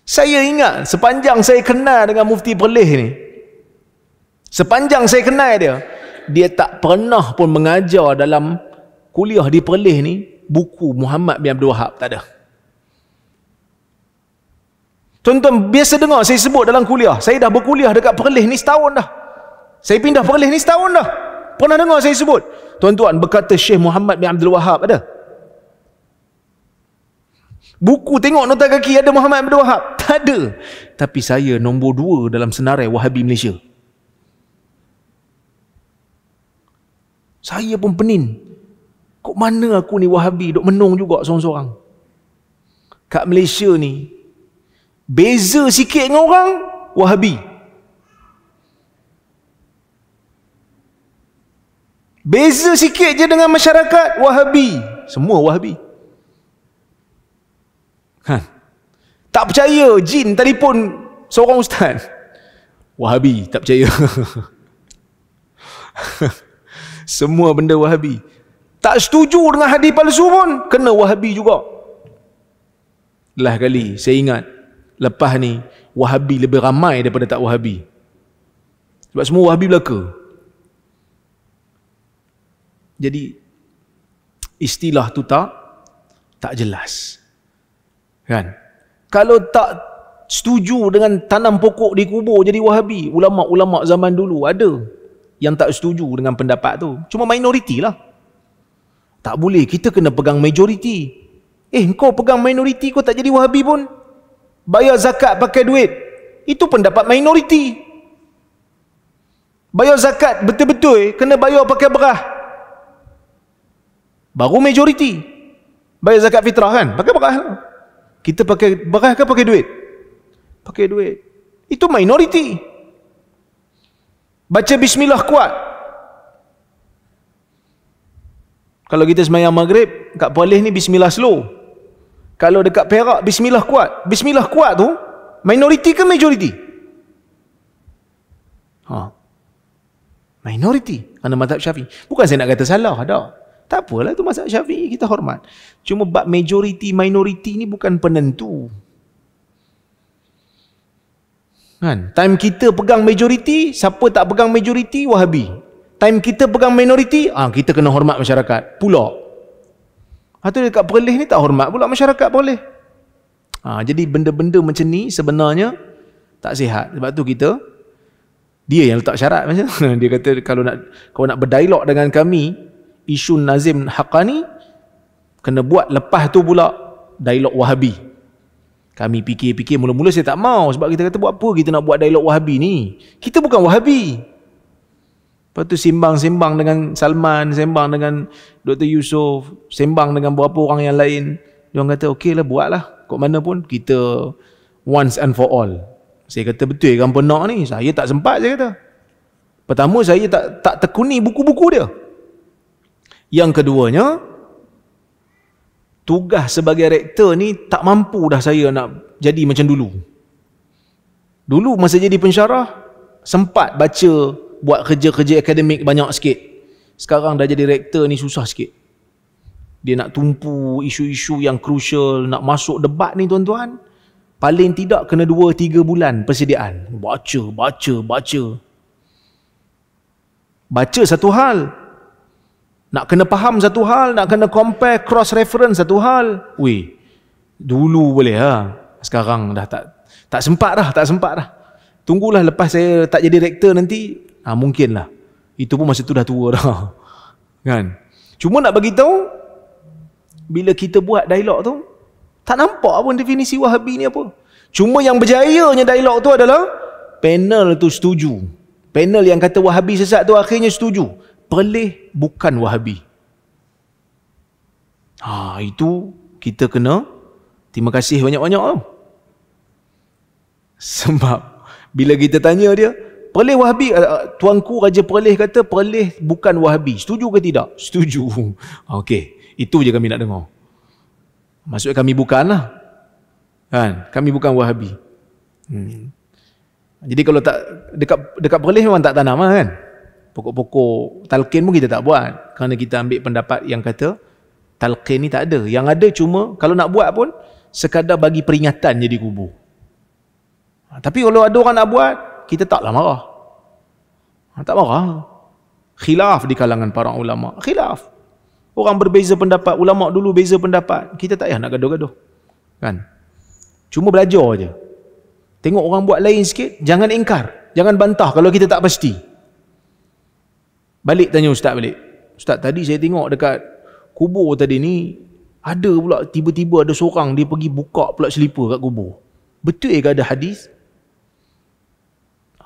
Saya ingat sepanjang saya kenal dengan Mufti Perlis ni, sepanjang saya kenal dia tak pernah pun mengajar dalam kuliah di Perlis ni buku Muhammad bin Abdul Wahab, tak ada. Tuan-tuan biasa dengar saya sebut dalam kuliah, saya dah berkuliah dekat Perlis ni setahun dah. Saya pindah Perlis ni setahun dah. Pernah dengar saya sebut? Tuan-tuan, berkata Syekh Muhammad bin Abdul Wahab ada? Buku tengok nota kaki ada Muhammad bin Abdul Wahab? Tak ada. Tapi saya nombor 2 dalam senarai Wahabi Malaysia. Saya pun penin. Kok mana aku ni Wahabi duk menung juga seorang-seorang. Kat Malaysia ni beza sikit dengan orang Wahabi. Beza sikit je dengan masyarakat Wahabi. Semua Wahabi. Tak percaya jin telefon seorang ustaz, Wahabi, tak percaya. Semua benda Wahabi. Tak setuju dengan hadis palsu pun kena Wahabi juga. Lah kali saya ingat lepas ni Wahabi lebih ramai daripada tak Wahabi. Sebab semua Wahabi belaka. Jadi istilah tu tak jelas. Kan? Kalau tak setuju dengan tanam pokok di kubur jadi Wahabi, ulama-ulama zaman dulu ada yang tak setuju dengan pendapat tu. Cuma minoriti lah. Tak boleh, kita kena pegang majoriti. Kau pegang minoriti, kau tak jadi Wahabi pun. Bayar zakat pakai duit, itu pendapat minoriti. Bayar zakat betul-betul kena bayar pakai berah, baru majoriti. Bayar zakat fitrah kan, pakai berah. Kita pakai berah ke pakai duit? Pakai duit. Itu minoriti. Baca bismillah kuat. Kalau kita sembahyang maghrib kat Perlis ni bismillah slow. Kalau dekat Perak bismillah kuat. Bismillah kuat tu minoriti ke majoriti? Minoriti. Kerana mazhab Syafi'i. Bukan saya nak kata salah, tak. Tak apalah, tu mazhab Syafi'i, kita hormat. Cuma bab majoriti minoriti ni bukan penentu. Kan? Time kita pegang majoriti, siapa tak pegang majoriti Wahabi. Time kita pegang minoriti, kita kena hormat masyarakat pula. Atau dekat Perlis ni tak hormat pula masyarakat Perlis. Jadi benda-benda macam ni sebenarnya tak sihat. Sebab tu dia yang letak syarat macam. Dia kata kalau nak berdialog dengan kami isu Nazim Haqqani, kena buat lepas tu pula dialog Wahabi. Kami fikir-fikir, mula-mula saya tak mau, sebab kita kata buat apa kita nak buat dialog Wahabi ni, kita bukan Wahabi. Lepas tu sembang-sembang dengan Salman, sembang dengan Dr. Yusof, sembang dengan beberapa orang yang lain. Dia orang kata okey lah, buatlah, kok mana pun kita once and for all. Saya kata betul kan penak ni, saya tak sempat. Saya kata pertama, saya tak tekuni buku-buku dia. Yang keduanya, tugas sebagai rektor ni tak mampu dah saya nak jadi macam dulu. Dulu masa jadi pensyarah sempat baca, buat kerja-kerja akademik banyak sikit. Sekarang dah jadi rektor ni susah sikit. Dia nak tumpu isu-isu yang crucial, nak masuk debat ni tuan-tuan, paling tidak kena 2-3 bulan persediaan. Baca satu hal, nak kena faham satu hal, nak kena compare, cross reference satu hal. Dulu boleh sekarang dah tak sempat dah. Tunggulah lepas saya tak jadi rektor nanti, mungkinlah. Itu pun masa tu dah tua dah. Kan? Cuma nak bagi tahu, bila kita buat dialog tu, tak nampak pun definisi Wahabi ni apa. Cuma yang berjayanya dialog tu adalah panel tu setuju. Panel yang kata Wahabi sesat tu akhirnya setuju. Perlis bukan Wahabi. Itu kita kena terima kasih banyak-banyak tau. Sebab bila kita tanya dia, Perlis Wahabi, tuanku Raja Perlis kata Perlis bukan Wahabi. Setuju ke tidak? Setuju. Okey, itu je kami nak dengar. Maksud kami bukanlah. Kan? Kami bukan Wahabi. Jadi kalau tak dekat Perlis memang tak tanam lah kan. Pokok-pokok talqin pun kita tak buat. Kerana kita ambil pendapat yang kata talqin ni tak ada. Yang ada cuma kalau nak buat pun sekadar bagi peringatan je di kubur. Tapi kalau ada orang nak buat, kita taklah marah. Tak marah. Khilaf di kalangan para ulama. Khilaf. Orang berbeza pendapat. Ulama dulu beza pendapat. Kita tak payah nak gaduh-gaduh. Kan? Cuma belajar je. Tengok orang buat lain sikit, jangan ingkar. Jangan bantah kalau kita tak pasti. Balik tanya ustaz balik. Ustaz, tadi saya tengok dekat kubur tadi ni, ada pula tiba-tiba ada seorang dia pergi buka pula selipar kat kubur. Betul ke ada hadis?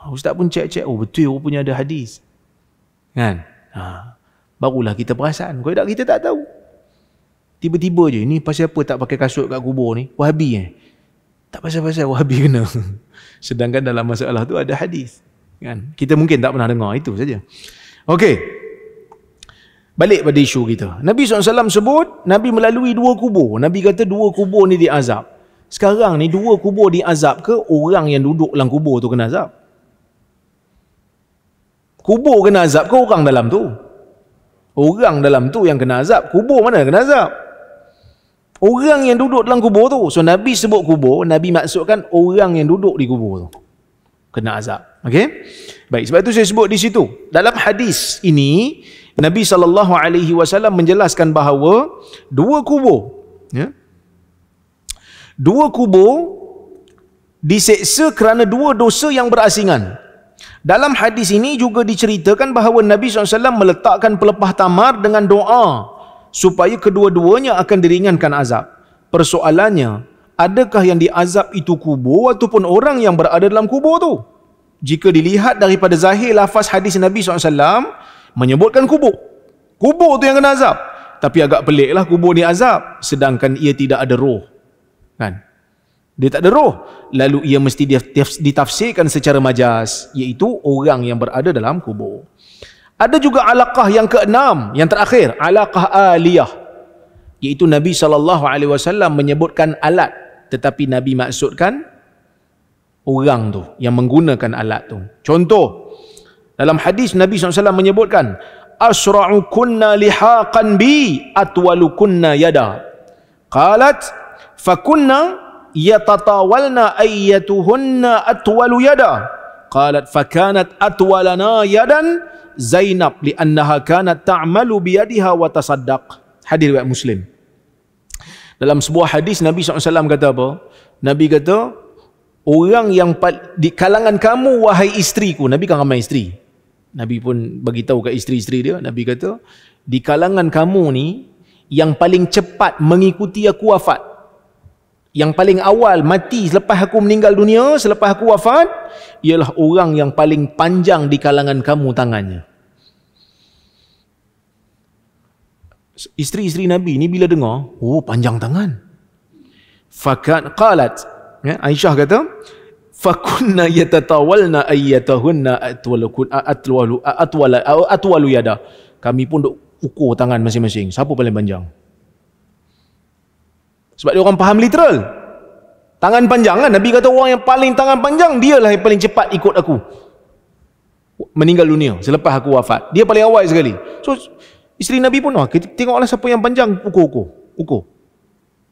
Ustaz pun cek-cek, betul rupanya ada hadis. Kan? Barulah kita perasan. Kalau tak, kita tak tahu. Tiba-tiba je, ni pasal apa tak pakai kasut kat kubur ni? Wahabi Tak pasal-pasal Wahabi kena. Sedangkan dalam masalah tu ada hadis. Kan? Kita mungkin tak pernah dengar, itu saja. Okey. Balik pada isu kita. Nabi SAW sebut, Nabi melalui 2 kubur. Nabi kata 2 kubur ni diazab. Sekarang ni 2 kubur diazab ke orang yang duduk dalam kubur tu kena azab? Kubur kena azab ke orang dalam tu? Orang dalam tu yang kena azab. Kubur mana kena azab? Orang yang duduk dalam kubur tu. So Nabi sebut kubur, Nabi maksudkan orang yang duduk di kubur tu kena azab. Okey? Baik, sebab itu saya sebut di situ. Dalam hadis ini Nabi SAW menjelaskan bahawa 2 kubur, ya, 2 kubur diseksa kerana 2 dosa yang berasingan. Dalam hadis ini juga diceritakan bahawa Nabi SAW meletakkan pelepah tamar dengan doa supaya kedua-duanya akan diringankan azab. Persoalannya, adakah yang diazab itu kubur ataupun orang yang berada dalam kubur tu? Jika dilihat daripada zahir lafaz hadis Nabi SAW menyebutkan kubur. Kubur tu yang kena azab. Tapi agak peliklah kubur diazab sedangkan ia tidak ada roh. Kan? Dia tak ada roh. Lalu ia mesti ditafsirkan secara majas, iaitu orang yang berada dalam kubur. Ada juga alaqah yang ke-6, yang terakhir, alaqah aliyah, iaitu Nabi SAW menyebutkan alat, tetapi Nabi maksudkan orang tu yang menggunakan alat tu. Contoh, dalam hadis Nabi SAW menyebutkan, asra'u kunna lihaqan bi atwalu kunna yada. Qalat fakunna yatatawalna ayyatuhunna atwalu yada. Qalat fakanat atwalana yadan Zainab li'annaha kanat ta'malu biyadiha wa tasaddaq. Hadis riwayat Muslim. Dalam sebuah hadis Nabi SAW kata apa? Nabi kata, orang yang di kalangan kamu wahai isteriku. Nabi kan ramai isteri. Nabi pun bagi tahu kat isteri-isteri dia. Nabi kata, di kalangan kamu ni yang paling cepat mengikuti aku wafat, yang paling awal mati selepas aku meninggal dunia, selepas aku wafat, ialah orang yang paling panjang di kalangan kamu tangannya. Isteri-isteri Nabi ni bila dengar, oh panjang tangan. Qalat, ya, Aisyah kata, fakunna yatatawalna ayyatahunna atwalu yada. Kami pun duk ukur tangan masing-masing, siapa paling panjang. Sebab dia orang faham literal. Tangan panjang kan? Nabi kata orang yang paling tangan panjang, dialah yang paling cepat ikut aku meninggal dunia selepas aku wafat. Dia paling awal sekali. So isteri Nabi pun, tengoklah siapa yang panjang, ukur.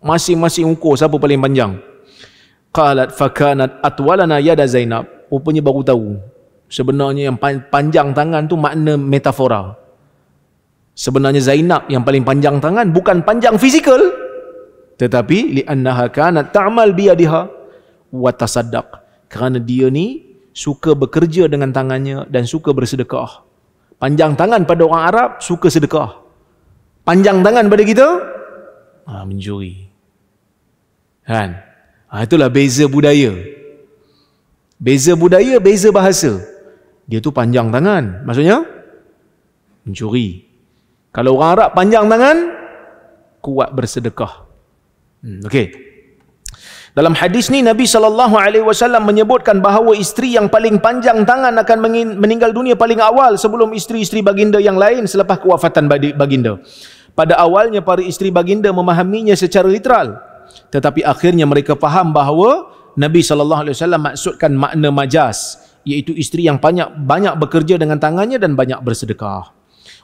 Masing-masing ukur siapa paling panjang. Qalat fakanat atwalana yada Zainab. Rupanya baru tahu sebenarnya yang panjang tangan tu makna metafora. Sebenarnya Zainab yang paling panjang tangan bukan panjang fizikal, tetapi li'annaha kanat ta'mal biyadiha wa tasaddaq, kerana dia ni suka bekerja dengan tangannya dan suka bersedekah. Panjang tangan pada orang Arab suka sedekah. Panjang tangan pada kita mencuri. Kan? Itulah beza budaya. Beza budaya, beza bahasa. Dia tu panjang tangan, maksudnya mencuri. Kalau orang Arab panjang tangan, kuat bersedekah. Okey. Dalam hadis ni Nabi SAW menyebutkan bahawa isteri yang paling panjang tangan akan meninggal dunia paling awal sebelum isteri-isteri baginda yang lain selepas kewafatan baginda. Pada awalnya para isteri baginda memahaminya secara literal, tetapi akhirnya mereka faham bahawa Nabi SAW maksudkan makna majas, iaitu isteri yang banyak bekerja dengan tangannya dan banyak bersedekah.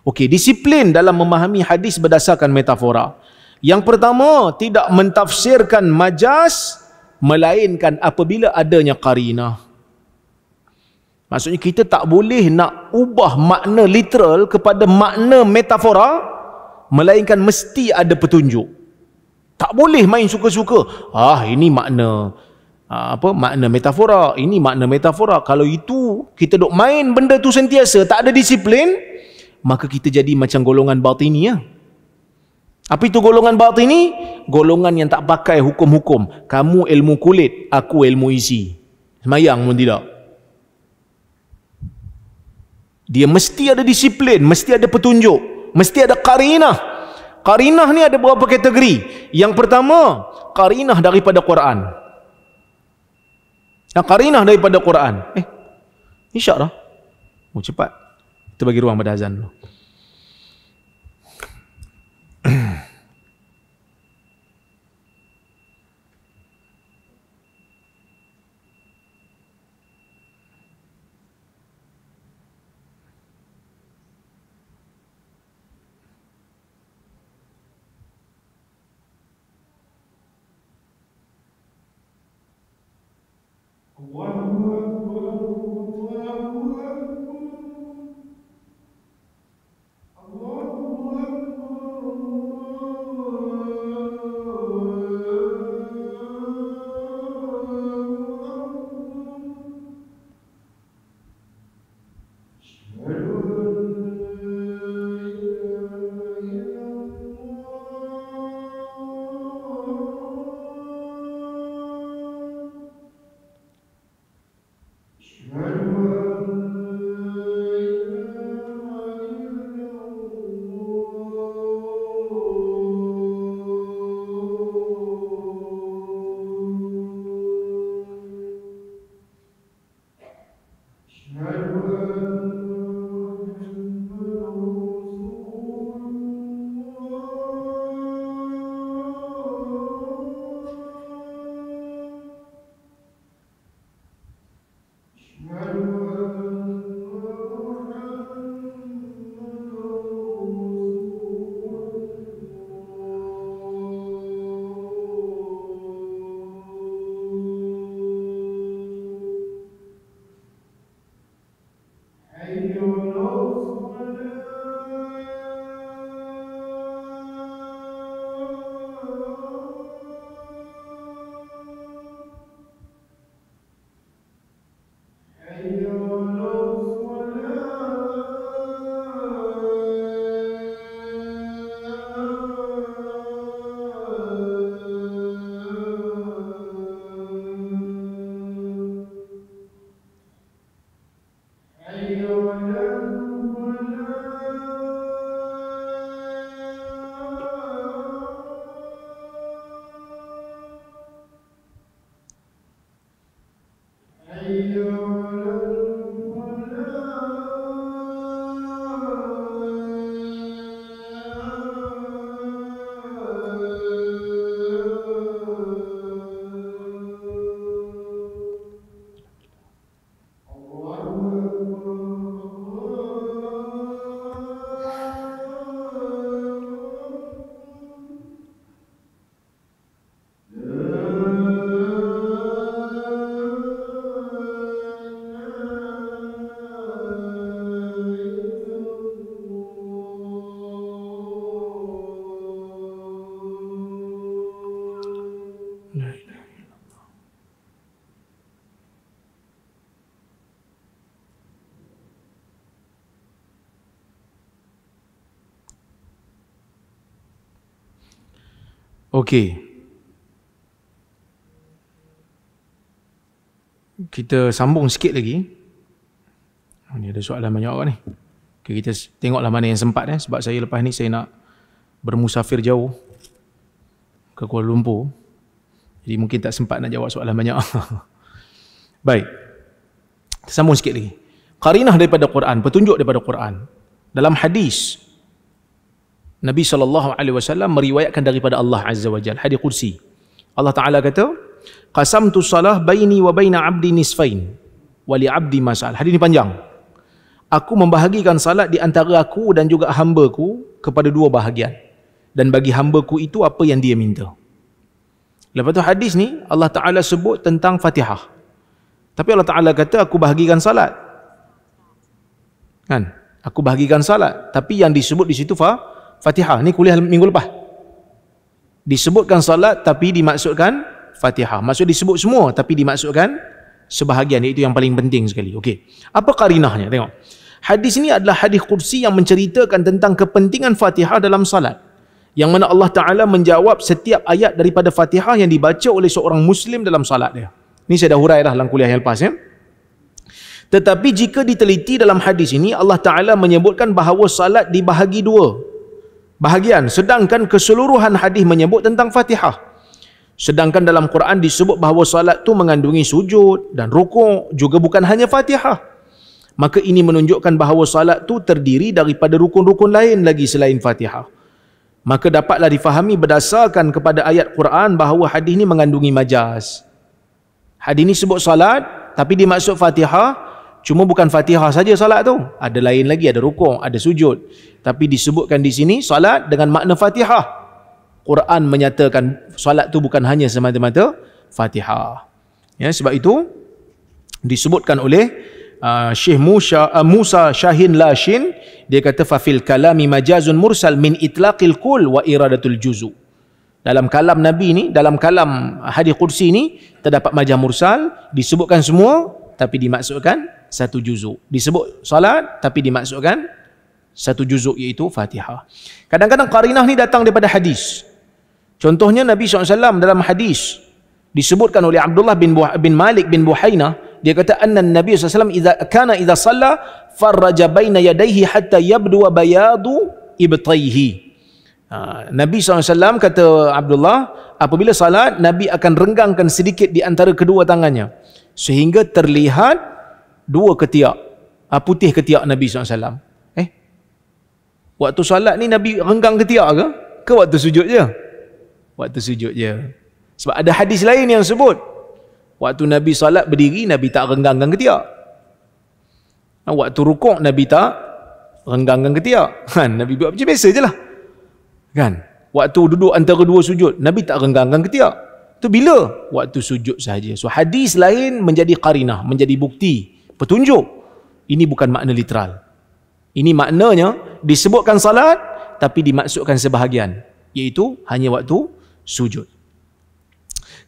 Okey, disiplin dalam memahami hadis berdasarkan metafora. Yang pertama, tidak mentafsirkan majas melainkan apabila adanya qarinah. Maksudnya kita tak boleh nak ubah makna literal kepada makna metafora melainkan mesti ada petunjuk. Tak boleh main suka-suka. Ini makna makna metafora, ini makna metafora. Kalau itu kita duk main benda tu sentiasa, tak ada disiplin, maka kita jadi macam golongan batini ya. Apa itu golongan batini? Golongan yang tak pakai hukum-hukum. Kamu ilmu kulit, aku ilmu isi. Semayang pun tidak. Dia mesti ada disiplin, mesti ada petunjuk, mesti ada qarinah. Qarinah ni ada beberapa kategori. Yang pertama, qarinah daripada Quran. Qarinah daripada Quran. Insya-Allah. Cepat. Kita bagi ruang pada azan dulu. Okey. Kita sambung sikit lagi. Ni ada soalan banyak orang ni. Okay, kita tengoklah mana yang sempat sebab saya lepas ni saya nak bermusafir jauh. ke Kuala Lumpur. Jadi mungkin tak sempat nak jawab soalan banyak. Baik. Sambung sikit lagi. Qarinah daripada Quran, petunjuk daripada Quran. Dalam hadis Nabi SAW meriwayatkan daripada Allah Azza wa Jalla, hadis qudsi. Allah Ta'ala kata, qasamtu salah baini wa baina abdi nisfain wa li abdi masal. Hadis ni panjang. Aku membahagikan salat di antara aku dan juga hamba-ku kepada dua bahagian. Dan bagi hamba-ku itu apa yang dia minta. Lepas tu hadis ni Allah Ta'ala sebut tentang Fatihah. Tapi Allah Ta'ala kata aku bahagikan salat. Kan? Aku bahagikan salat. Tapi yang disebut di situ Fatihah. Ni kuliah minggu lepas. Disebutkan salat tapi dimaksudkan Fatihah. Maksud disebut semua tapi dimaksudkan sebahagian. Itu yang paling penting sekali. Okey. Apa qarinahnya? Tengok. Hadis ini adalah hadis qudsi yang menceritakan tentang kepentingan Fatihah dalam salat. Yang mana Allah Ta'ala menjawab setiap ayat daripada Fatihah yang dibaca oleh seorang Muslim dalam salat dia. Ini saya dah hurai dah dalam kuliah yang lepas ya. Tetapi jika diteliti dalam hadis ini, Allah Ta'ala menyebutkan bahawa salat dibahagi dua bahagian. Sedangkan keseluruhan hadis menyebut tentang Fatihah. Sedangkan dalam Quran disebut bahawa salat tu mengandungi sujud dan rukuk, juga bukan hanya Fatihah. Maka ini menunjukkan bahawa salat tu terdiri daripada rukun-rukun lain lagi selain Fatihah. Maka dapatlah difahami berdasarkan kepada ayat Quran bahawa hadis ini mengandungi majaz. Hadis ini sebut salat, tapi dimaksud Fatihah. Cuma bukan Fatihah saja salat tu. Ada lain lagi, ada rukuk, ada sujud. Tapi disebutkan di sini salat dengan makna Fatihah. Quran menyatakan salat tu bukan hanya semata-mata Fatihah. Ya, sebab itu disebutkan oleh Syekh Musa Shahin Lashin, dia kata fafil kalami majazun mursal min itlaqil kul wa iradatul juzu. Dalam kalam Nabi ni, dalam kalam hadis qudsi ni terdapat majaz mursal, disebutkan semua tapi dimaksudkan satu juzuk. Disebut salat tapi dimaksudkan satu juzuk, iaitu Fatihah. Kadang-kadang qarinah ni datang daripada hadis. Contohnya Nabi SAW dalam hadis disebutkan oleh Abdullah bin Malik bin Buhainah, dia kata anna Nabi SAW idza shalla farraja baina yadayhi hatta yabdu bayadu ibtayhi. Nabi SAW kata Abdullah, apabila salat Nabi akan renggangkan sedikit di antara kedua tangannya sehingga terlihat dua ketiak, putih ketiak Nabi SAW. Waktu salat ni Nabi renggang ketiak ke? Ke waktu sujud je? Waktu sujud je. Sebab ada hadis lain yang sebut waktu Nabi salat berdiri, Nabi tak renggangkan ketiak. Waktu rukuk Nabi tak renggangkan ketiak. Nabi buat macam biasa je lah. Kan? Waktu duduk antara dua sujud, Nabi tak renggangkan ketiak. Itu bila? Waktu sujud sahaja. So hadis lain menjadi qarinah, menjadi bukti, petunjuk. Ini bukan makna literal. Ini maknanya disebutkan salat tapi dimaksudkan sebahagian, iaitu hanya waktu sujud.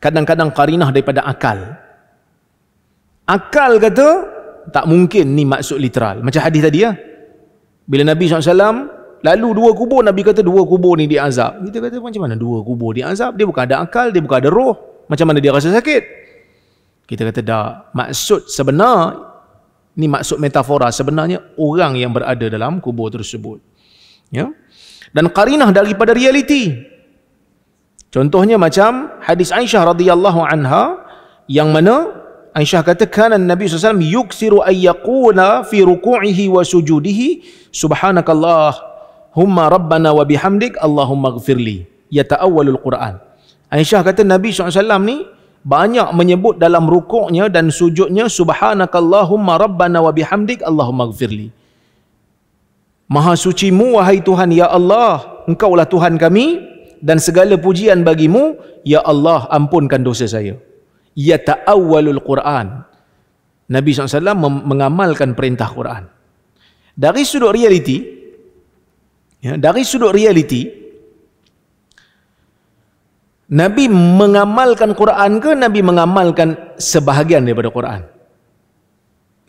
Kadang-kadang qarinah daripada akal. Akal kata tak mungkin ni maksud literal. Macam hadis tadi ya. Bila Nabi SAW lalu dua kubur, Nabi kata dua kubur ni diazab. Kita kata macam mana dua kubur diazab? Dia bukan ada akal, dia bukan ada roh. Macam mana dia rasa sakit? Kita kata dah, maksud sebenar ni maksud metafora, sebenarnya orang yang berada dalam kubur tersebut. Ya. Dan qarinah daripada realiti. Contohnya macam hadis Aisyah radhiyallahu anha, yang mana Aisyah kata kana Nabi SAW yuksiru ayyaquna fi ruku'ihi wa sujudihi subhanakallahumma rabbana wa bihamdik Allahumma ghfirli, yata'awwalul Quran. Aisyah kata Nabi SAW ni banyak menyebut dalam rukuknya dan sujudnya subhanakallahumma rabbana wa bihamdik Allahumma ghfirli. Maha sucimu wahai Tuhan, ya Allah, engkaulah Tuhan kami dan segala pujian bagimu, ya Allah, ampunkan dosa saya. Yata'awwalul Quran. Nabi SAW mengamalkan perintah Quran. Dari sudut realiti, ya, dari sudut realiti, Nabi mengamalkan Quran ke Nabi mengamalkan sebahagian daripada Quran?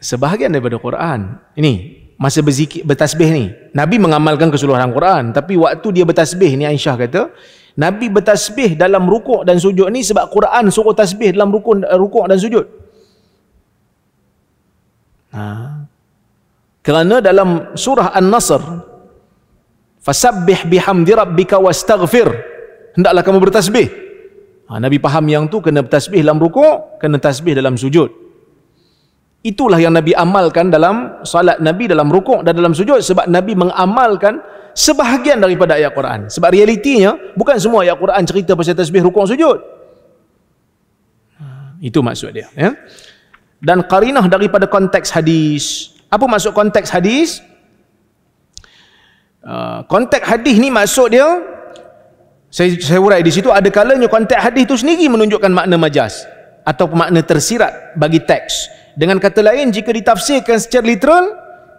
Sebahagian daripada Quran. Ini masa berzikir, bertasbih ni, Nabi mengamalkan keseluruhan Quran. Tapi waktu dia bertasbih ni, Aisyah kata Nabi bertasbih dalam rukuk dan sujud ni sebab Quran suruh tasbih dalam rukuk dan sujud. Kerana dalam surah An-Nasr, fasabbih bihamdi rabbika wastaghfir, hendaklah kamu bertasbih. Nabi faham yang tu kena bertasbih dalam rukuk, kena tasbih dalam sujud. Itulah yang Nabi amalkan dalam salat Nabi, dalam rukuk dan dalam sujud, sebab Nabi mengamalkan sebahagian daripada ayat Quran. Sebab realitinya bukan semua ayat Quran cerita pasal tasbih, rukuk, sujud. Itu maksud dia, ya. Dan qarinah daripada konteks hadis. Apa maksud konteks hadis? Konteks hadis ni maksud dia, saya urai di situ, ada kalanya konteks hadis tu sendiri menunjukkan makna majaz atau makna tersirat bagi teks. Dengan kata lain, jika ditafsirkan secara literal,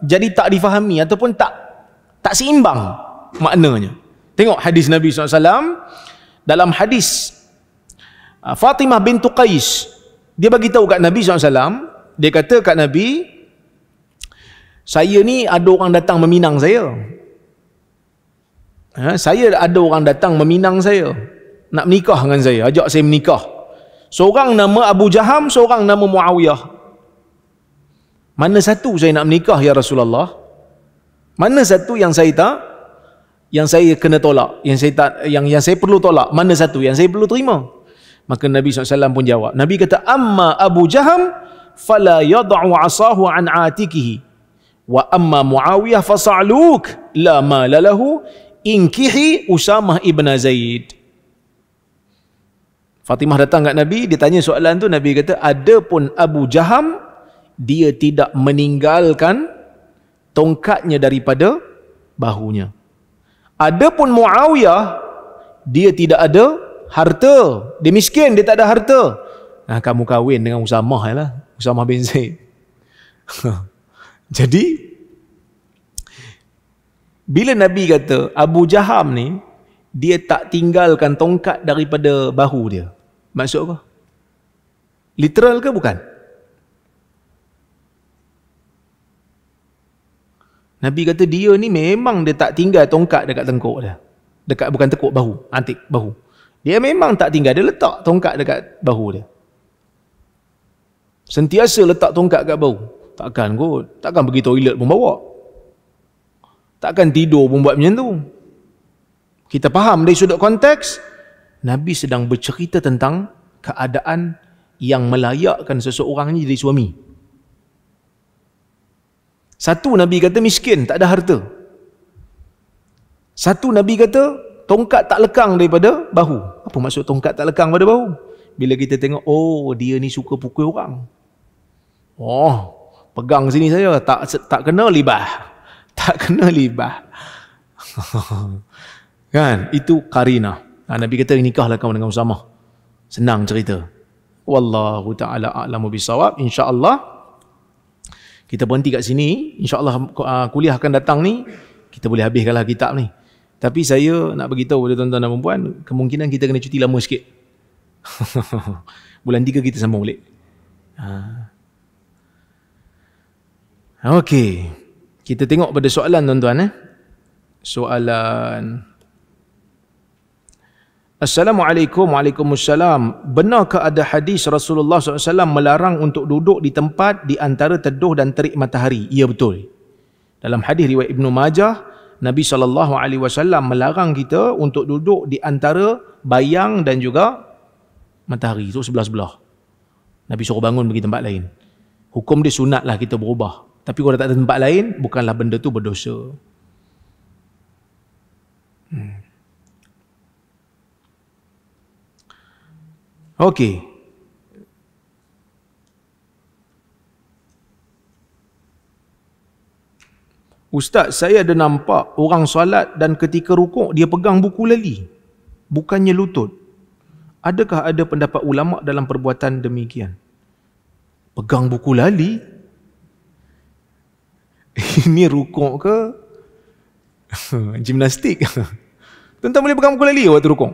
jadi tak difahami ataupun tak seimbang maknanya. Tengok hadis Nabi SAW. Dalam hadis Fatimah bintu Qais, dia bagi tahu kat Nabi SAW, dia kata kat Nabi, saya ni ada orang datang meminang saya. Saya ada orang datang meminang saya, nak menikah dengan saya, ajak saya menikah. Seorang nama Abu Jaham, seorang nama Muawiyah. Mana satu saya nak menikah ya Rasulullah? Mana satu yang saya tak, yang saya kena tolak, yang saya perlu tolak? Mana satu yang saya perlu terima? Maka Nabi SAW pun jawab. Nabi kata, amma Abu Jaham fala yad'u asahu an atikihi wa amma Muawiyah fasa'luk la mala lahu inkihi Usamah ibn Zaid. Fatimah datang kat Nabi, dia tanya soalan tu. Nabi kata, adapun Abu Jaham, dia tidak meninggalkan tongkatnya daripada bahunya. Adapun Muawiyah, dia tidak ada harta, dia miskin, dia tak ada harta. Kamu kahwin dengan Usamah lah, Usamah bin Zaid. Jadi bila Nabi kata Abu Jaham ni, dia tak tinggalkan tongkat daripada bahu dia, maksud apa? Literal ke bukan? Nabi kata dia ni memang dia tak tinggal tongkat dekat tengkuk dia. Bukan tengkuk, bahu, antik bahu. Dia memang tak tinggal, dia letak tongkat dekat bahu dia. Sentiasa letak tongkat kat bahu. Takkan pergi toilet pun bawa. Takkan tidur pun buat macam tu. Kita faham dari sudut konteks, Nabi sedang bercerita tentang keadaan yang melayakkan seseorang ni jadi suami. Satu, Nabi kata miskin, tak ada harta. Satu, Nabi kata tongkat tak lekang daripada bahu. Apa maksud tongkat tak lekang pada bahu? Bila kita tengok, oh dia ni suka pukul orang. Oh, pegang sini saya, tak kena libah. Tak kena libah. Kan? Itu qarinah. Nabi kata, nikahlah kamu dengan Usamah. Senang cerita. Wallahu ta'ala a'lamu bisawab. InsyaAllah kita berhenti kat sini. InsyaAllah kuliah akan datang ni, kita boleh habiskanlah kitab ni. Tapi saya nak beritahu kepada tuan-tuan dan puan, kemungkinan kita kena cuti lama sikit. Bulan 3 kita sambung balik. Okey. Kita tengok pada soalan tuan-tuan. Soalan. Assalamualaikum. Waalaikumsalam. Benarkah ada hadis Rasulullah SAW melarang untuk duduk di tempat di antara teduh dan terik matahari? Ya, betul. Dalam hadis riwayat Ibnu Majah, Nabi SAW melarang kita untuk duduk di antara bayang dan juga matahari. Itu sebelah-sebelah. Nabi suruh bangun pergi tempat lain. Hukum dia sunatlah kita berubah. Tapi kalau tak ada tempat lain, bukanlah benda tu berdosa. Okey. Ustaz, saya ada nampak orang solat dan ketika rukuk dia pegang buku lali, bukannya lutut. Adakah ada pendapat ulama dalam perbuatan demikian? Pegang buku lali? Ini rukuk ke gimnastik? Tuan-tuan boleh pegang buku lali waktu rukuk?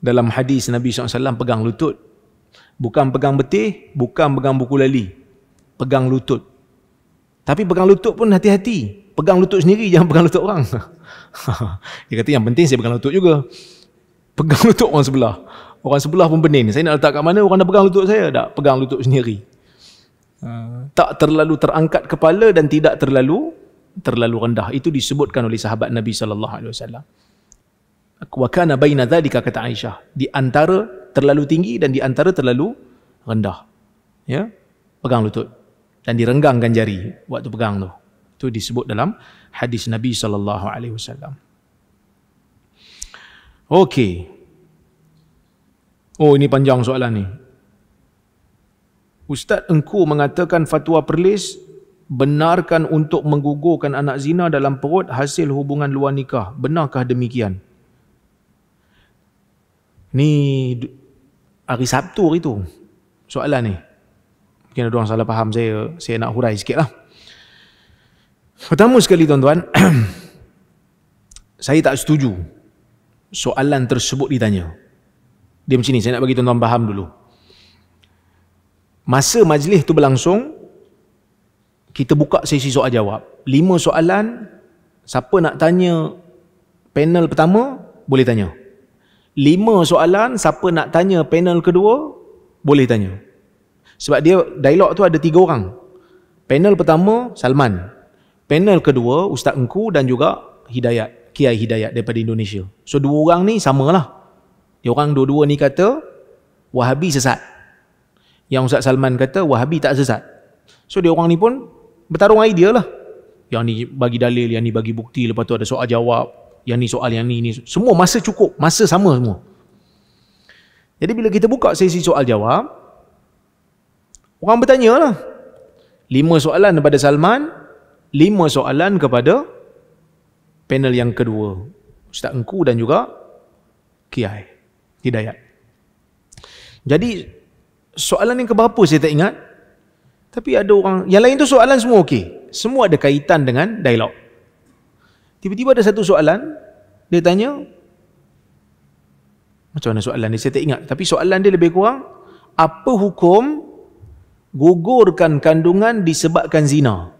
Dalam hadis Nabi SAW pegang lutut. Bukan pegang betih, bukan pegang buku lali. Pegang lutut. Tapi pegang lutut pun hati-hati. Pegang lutut sendiri, jangan pegang lutut orang. Dia kata yang penting saya pegang lutut juga. Pegang lutut orang sebelah. Orang sebelah pun pening. Saya nak letak kat mana, orang dah pegang lutut saya. Tak, pegang lutut sendiri. Tak terlalu terangkat kepala dan tidak terlalu terlalu rendah. Itu disebutkan oleh sahabat Nabi sallallahu alaihi wasallam. Wa kana baina dzalika, kata Aisyah, di antara terlalu tinggi dan di antara terlalu rendah. Ya, pegang lutut dan direnggangkan jari waktu pegang tu. Itu disebut dalam hadis Nabi sallallahu alaihi wasallam. Okey. Oh, ini panjang soalan ni. Ustaz, engkau mengatakan fatwa Perlis benarkan untuk menggugurkan anak zina dalam perut hasil hubungan luar nikah. Benarkah demikian? Ni hari Sabtu hari tu soalan ni. Mungkin ada orang salah faham saya nak hurai sikit lah. Pertama sekali tuan-tuan, saya tak setuju soalan tersebut ditanya. Dia macam ni, saya nak bagi tuan-tuan faham dulu. Masa majlis tu berlangsung, kita buka sesi soal jawab. 5 soalan, siapa nak tanya panel pertama, boleh tanya. 5 soalan, siapa nak tanya panel kedua, boleh tanya. Sebab dia, dialog tu ada 3 orang. Panel pertama, Salman. Panel kedua, Ustaz Engku dan juga Hidayat, Kiai Hidayat daripada Indonesia. So 2 orang ni samalah. Dia orang dua-dua ni kata Wahabi sesat. Yang Ustaz Salman kata Wahabi tak sesat. So dia orang ni pun bertarung idea lah. Yang ni bagi dalil, yang ni bagi bukti, lepas tu ada soal jawab, yang ni soal, yang ni semua masa cukup, masa sama semua. Jadi bila kita buka sesi soal jawab, orang bertanya lah. 5 soalan kepada Salman, 5 soalan kepada panel yang kedua, Ustaz Engku dan juga Kiai Hidayat. Jadi soalan yang keberapa saya tak ingat, tapi ada orang yang lain tu soalan semua okey, semua ada kaitan dengan dialog. Tiba-tiba ada satu soalan, dia tanya, macam mana soalan dia saya tak ingat, tapi soalan dia lebih kurang, apa hukum gugurkan kandungan disebabkan zina?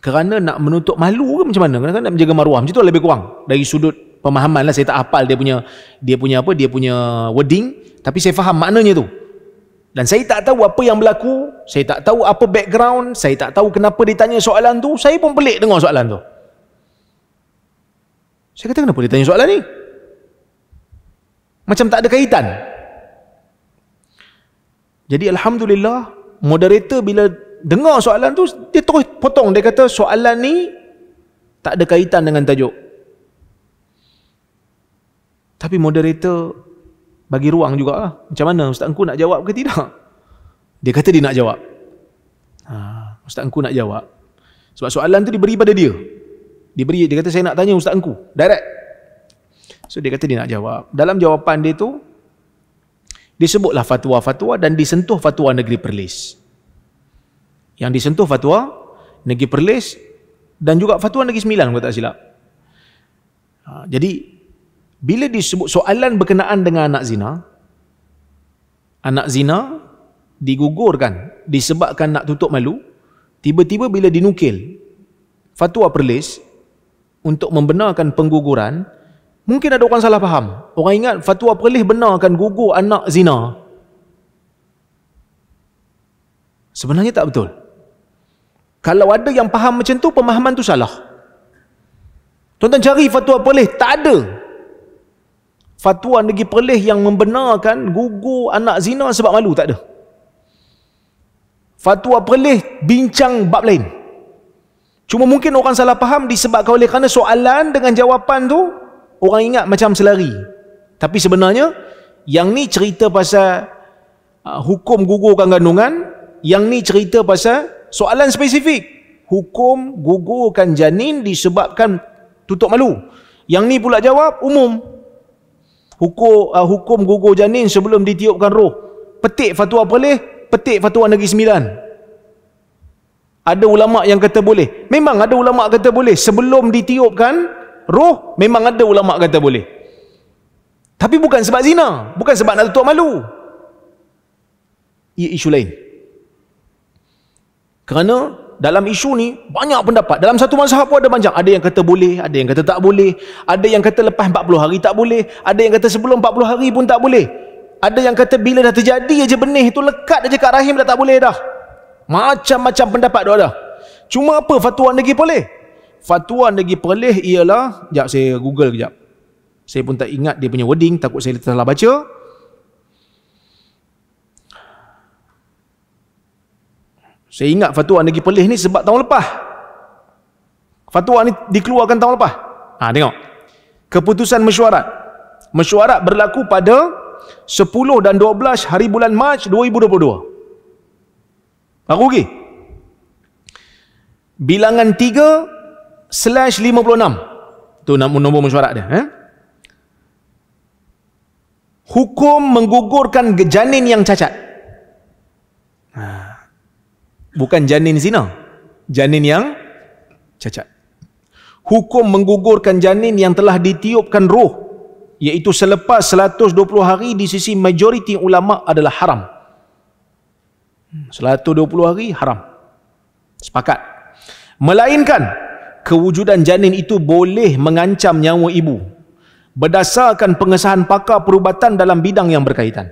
Kerana nak menutup malu ke macam mana? Kerana nak menjaga maruah, macam tu lebih kurang dari sudut pemahaman lah. Saya tak hafal dia punya wording, tapi saya faham maknanya tu. Dan saya tak tahu apa yang berlaku, saya tak tahu apa background, saya tak tahu kenapa dia tanya soalan tu. Saya pun pelik dengar soalan tu. Saya kata, kenapa dia tanya soalan ni? Macam tak ada kaitan. Jadi alhamdulillah, moderator bila dengar soalan tu, dia terus potong. Dia kata soalan ni tak ada kaitan dengan tajuk. Tapi moderator bagi ruang jugalah. Macam mana Ustaz Engku nak jawab ke tidak? Dia kata dia nak jawab. Ustaz Engku nak jawab. Sebab soalan tu diberi pada dia. Dia kata saya nak tanya Ustaz Engku direct. So dia kata dia nak jawab. Dalam jawapan dia tu, dia sebutlah fatwa-fatwa dan disentuh fatwa Negeri Perlis. Yang disentuh fatwa Negeri Perlis dan juga fatwa Negeri Sembilan kalau tak silap. Jadi bila disebut soalan berkenaan dengan anak zina digugurkan disebabkan nak tutup malu, tiba-tiba bila dinukil fatwa Perlis untuk membenarkan pengguguran, mungkin ada orang salah faham. Orang ingat fatwa Perlis benarkan gugur anak zina. Sebenarnya tak betul. Kalau ada yang faham macam tu, pemahaman tu salah. Tuan-tuan cari fatwa Perlis, tak ada fatwa Negeri Perlis yang membenarkan gugur anak zina sebab malu, tak ada. Fatwa Perlis bincang bab lain. Cuma mungkin orang salah faham disebabkan oleh kerana soalan dengan jawapan tu orang ingat macam selari. Tapi sebenarnya yang ni cerita pasal hukum gugurkan kandungan, yang ni cerita pasal soalan spesifik, hukum gugurkan janin disebabkan tutup malu. Yang ni pula jawab umum. Hukum gugur janin sebelum ditiupkan roh. Petik fatwa Perlis, petik fatwa Negeri Sembilan. Ada ulama yang kata boleh. Memang ada ulama kata boleh. Sebelum ditiupkan roh, memang ada ulama kata boleh. Tapi bukan sebab zina, bukan sebab nak tutup malu. Ia isu lain. Kerana dalam isu ni banyak pendapat. Dalam satu mazhab pun ada banyak. Ada yang kata boleh, ada yang kata tak boleh. Ada yang kata lepas 40 hari tak boleh. Ada yang kata sebelum 40 hari pun tak boleh. Ada yang kata bila dah terjadi aja benih tu lekat aja kat rahim dah tak boleh dah. Macam-macam pendapat dah ada. Cuma apa fatwa negeri Perlis? Fatwa negeri Perlis ialah, sekejap saya Google kejap. Saya pun tak ingat dia punya wording, takut saya salah baca. Saya ingat fatwa negeri Perlis ni sebab tahun lepas. Fatwa ni dikeluarkan tahun lepas. Tengok. Keputusan mesyuarat. Mesyuarat berlaku pada 10 dan 12 hari bulan Mac 2022. Baru lagi. Bilangan 3/56. Tu nombor mesyuarat dia. Hukum menggugurkan janin yang cacat. Bukan janin zina. Janin yang cacat. Hukum menggugurkan janin yang telah ditiupkan roh, iaitu selepas 120 hari di sisi majoriti ulama adalah haram. 120 hari haram. Sepakat. Melainkan kewujudan janin itu boleh mengancam nyawa ibu berdasarkan pengesahan pakar perubatan dalam bidang yang berkaitan.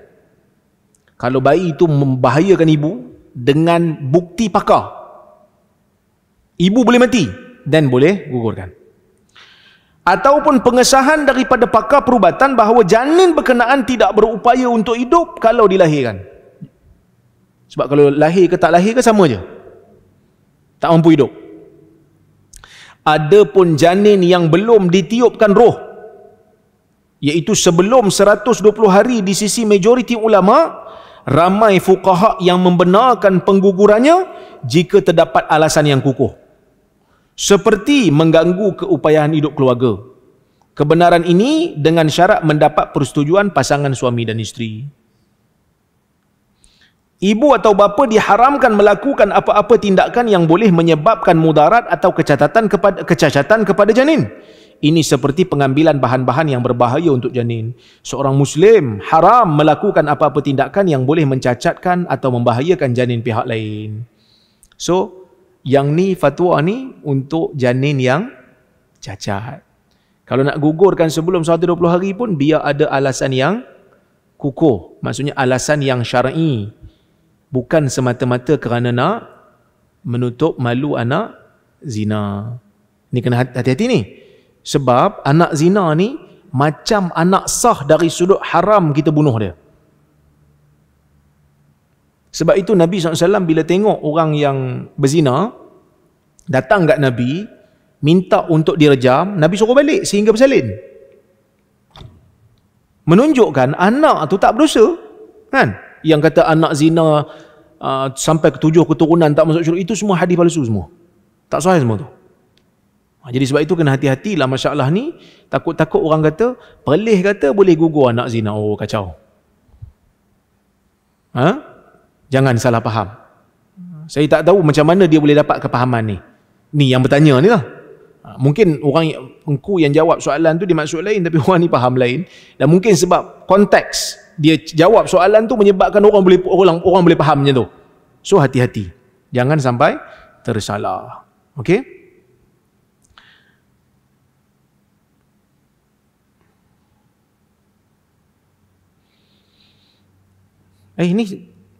Kalau bayi itu membahayakan ibu dengan bukti pakar, ibu boleh mati dan boleh gugurkan. Ataupun pengesahan daripada pakar perubatan bahawa janin berkenaan tidak berupaya untuk hidup kalau dilahirkan. Sebab kalau lahir ke tak lahir ke sama je, tak mampu hidup. Adapun janin yang belum ditiupkan roh, iaitu sebelum 120 hari di sisi majoriti ulama, ramai fuqaha yang membenarkan penggugurannya jika terdapat alasan yang kukuh, seperti mengganggu keupayaan hidup keluarga. Kebenaran ini dengan syarat mendapat persetujuan pasangan suami dan isteri. Ibu atau bapa diharamkan melakukan apa-apa tindakan yang boleh menyebabkan mudarat atau kecacatan kepada janin. Ini seperti pengambilan bahan-bahan yang berbahaya untuk janin. Seorang Muslim haram melakukan apa-apa tindakan yang boleh mencacatkan atau membahayakan janin pihak lain. So, yang ni fatwa ni untuk janin yang cacat. Kalau nak gugurkan sebelum 120 hari pun, biar ada alasan yang kukuh. Maksudnya alasan yang syar'i. Bukan semata-mata kerana nak menutup malu anak zina. Ni kena hati-hati ni. Sebab anak zina ni macam anak sah dari sudut haram kita bunuh dia. Sebab itu Nabi SAW bila tengok orang yang berzina, datang kat Nabi, minta untuk direjam, Nabi suruh balik sehingga bersalin. Menunjukkan anak tu tak berdosa. Kan? Yang kata anak zina sampai ke 7 keturunan tak masuk syurga, itu semua hadis palsu semua. Tak sahih semua tu. Jadi sebab itu kena hati-hatilah masalah ni. Takut-takut orang kata, Perlis kata boleh gugur anak zina. Oh, kacau. Jangan salah faham. Saya tak tahu macam mana dia boleh dapat kepahaman ni. Ni yang bertanya ni lah. Mungkin orang engkau yang jawab soalan tu dia maksud lain, tapi orang ni faham lain. Dan mungkin sebab konteks dia jawab soalan tu menyebabkan orang boleh faham macam tu. So hati-hati. Jangan sampai tersalah. Okey? Ini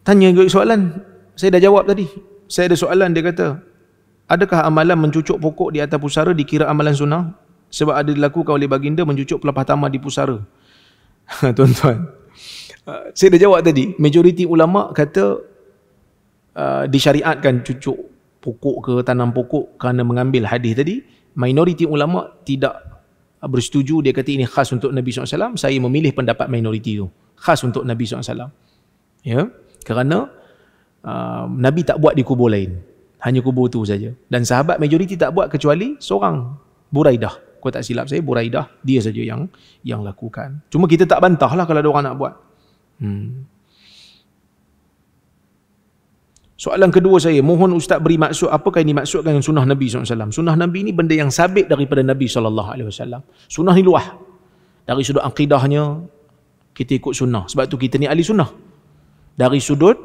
tanya soalan. Saya dah jawab tadi. Saya ada soalan, dia kata, adakah amalan mencucuk pokok di atas pusara dikira amalan sunnah? Sebab ada dilakukan oleh baginda mencucuk pelepah tamar di pusara. Tuan-tuan, saya dah jawab tadi. Majoriti ulama kata disyariatkan cucuk pokok ke tanam pokok kerana mengambil hadis tadi. Minoriti ulama tidak bersetuju. Dia kata ini khas untuk Nabi SAW. Saya memilih pendapat minoriti itu. Khas untuk Nabi SAW. Ya, kerana Nabi tak buat di kubur lain. Hanya kubur tu saja. Dan sahabat majoriti tak buat kecuali seorang, Buraidah. Kalau tak silap saya, Buraidah, dia saja yang lakukan. Cuma kita tak bantah lah kalau ada orang nak buat. Soalan kedua saya, mohon Ustaz beri maksud apakah yang dimaksudkan dengan sunnah Nabi SAW. Sunnah Nabi ni benda yang sabit daripada Nabi SAW. Sunnah ni luah. Dari sudut akidahnya, kita ikut sunnah. Sebab tu kita ni ahli sunnah. Dari sudut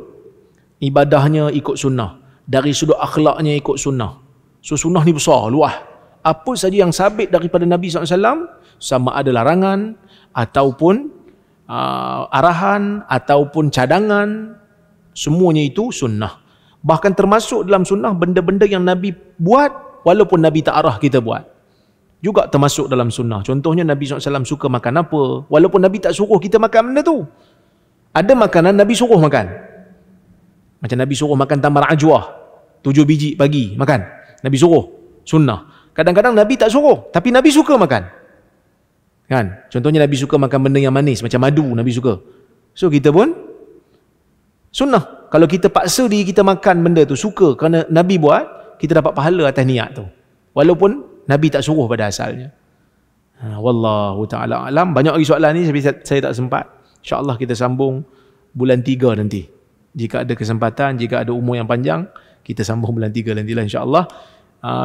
ibadahnya ikut sunnah. Dari sudut akhlaknya ikut sunnah. So sunnah ni besar, luah. Apa saja yang sabit daripada Nabi SAW, sama ada larangan ataupun arahan ataupun cadangan, semuanya itu sunnah. Bahkan termasuk dalam sunnah benda-benda yang Nabi buat walaupun Nabi tak arah kita buat. Juga termasuk dalam sunnah. Contohnya Nabi SAW suka makan apa, walaupun Nabi tak suruh kita makan benda tu. Ada makanan Nabi suruh makan. Macam Nabi suruh makan tamar ajwah, 7 biji pagi makan. Nabi suruh, sunnah. Kadang-kadang Nabi tak suruh, tapi Nabi suka makan. Kan? Contohnya Nabi suka makan benda yang manis, macam madu Nabi suka. So kita pun sunnah. Kalau kita paksa diri kita makan benda tu, suka kerana Nabi buat, kita dapat pahala atas niat tu. Walaupun Nabi tak suruh pada asalnya. Wallahu ta'ala alam. Banyak lagi soalan ni, saya tak sempat. InsyaAllah kita sambung bulan 3 nanti. Jika ada kesempatan, jika ada umur yang panjang, kita sambung bulan 3 nantilah insyaAllah.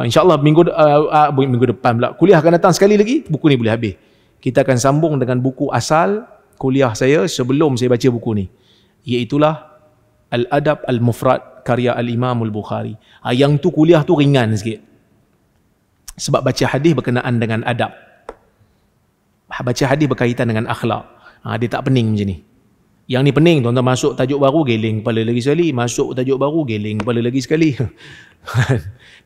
InsyaAllah minggu depan pula. Kuliah akan datang sekali lagi, buku ni boleh habis. Kita akan sambung dengan buku asal kuliah saya sebelum saya baca buku ni. Iaitulah Al-Adab Al-Mufrad karya Al-Imam Al-Bukhari. Yang tu kuliah tu ringan sikit. Sebab baca hadis berkenaan dengan adab. Baca hadis berkaitan dengan akhlak. Dia tak pening macam ni. Yang ni pening, tuan-tuan masuk tajuk baru, geling kepala lagi sekali. Masuk tajuk baru, geling kepala lagi sekali.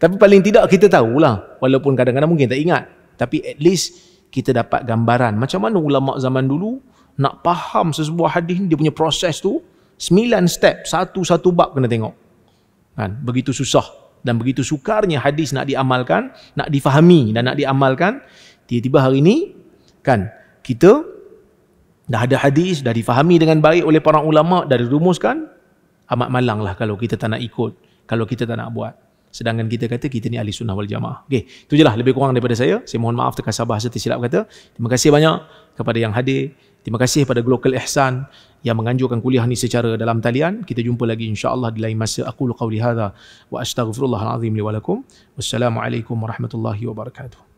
Tapi paling tidak kita tahulah. Walaupun kadang-kadang mungkin tak ingat. Tapi at least kita dapat gambaran. Macam mana ulama' zaman dulu nak faham sesebuah hadis ni, dia punya proses tu 9 step, satu-satu bab kena tengok. Kan? Begitu susah dan begitu sukarnya hadis nak diamalkan, nak difahami dan nak diamalkan. Tiba-tiba hari ni kan kita dah ada hadis, dah difahami dengan baik oleh para ulama, dah dirumuskan. Amat malanglah kalau kita tak nak ikut, kalau kita tak nak buat. Sedangkan kita kata kita ni ahli sunnah wal jamaah. Okey, itu je lah lebih kurang daripada saya. Saya mohon maaf terkasar bahasa tersilap kata. Terima kasih banyak kepada yang hadir. Terima kasih pada Global Ihsan yang menganjurkan kuliah ni secara dalam talian. Kita jumpa lagi insya-Allah di lain masa. Aqulu qawli hadza wa astaghfirullahal azim li wa lakum. Wassalamualaikum warahmatullahi wabarakatuh.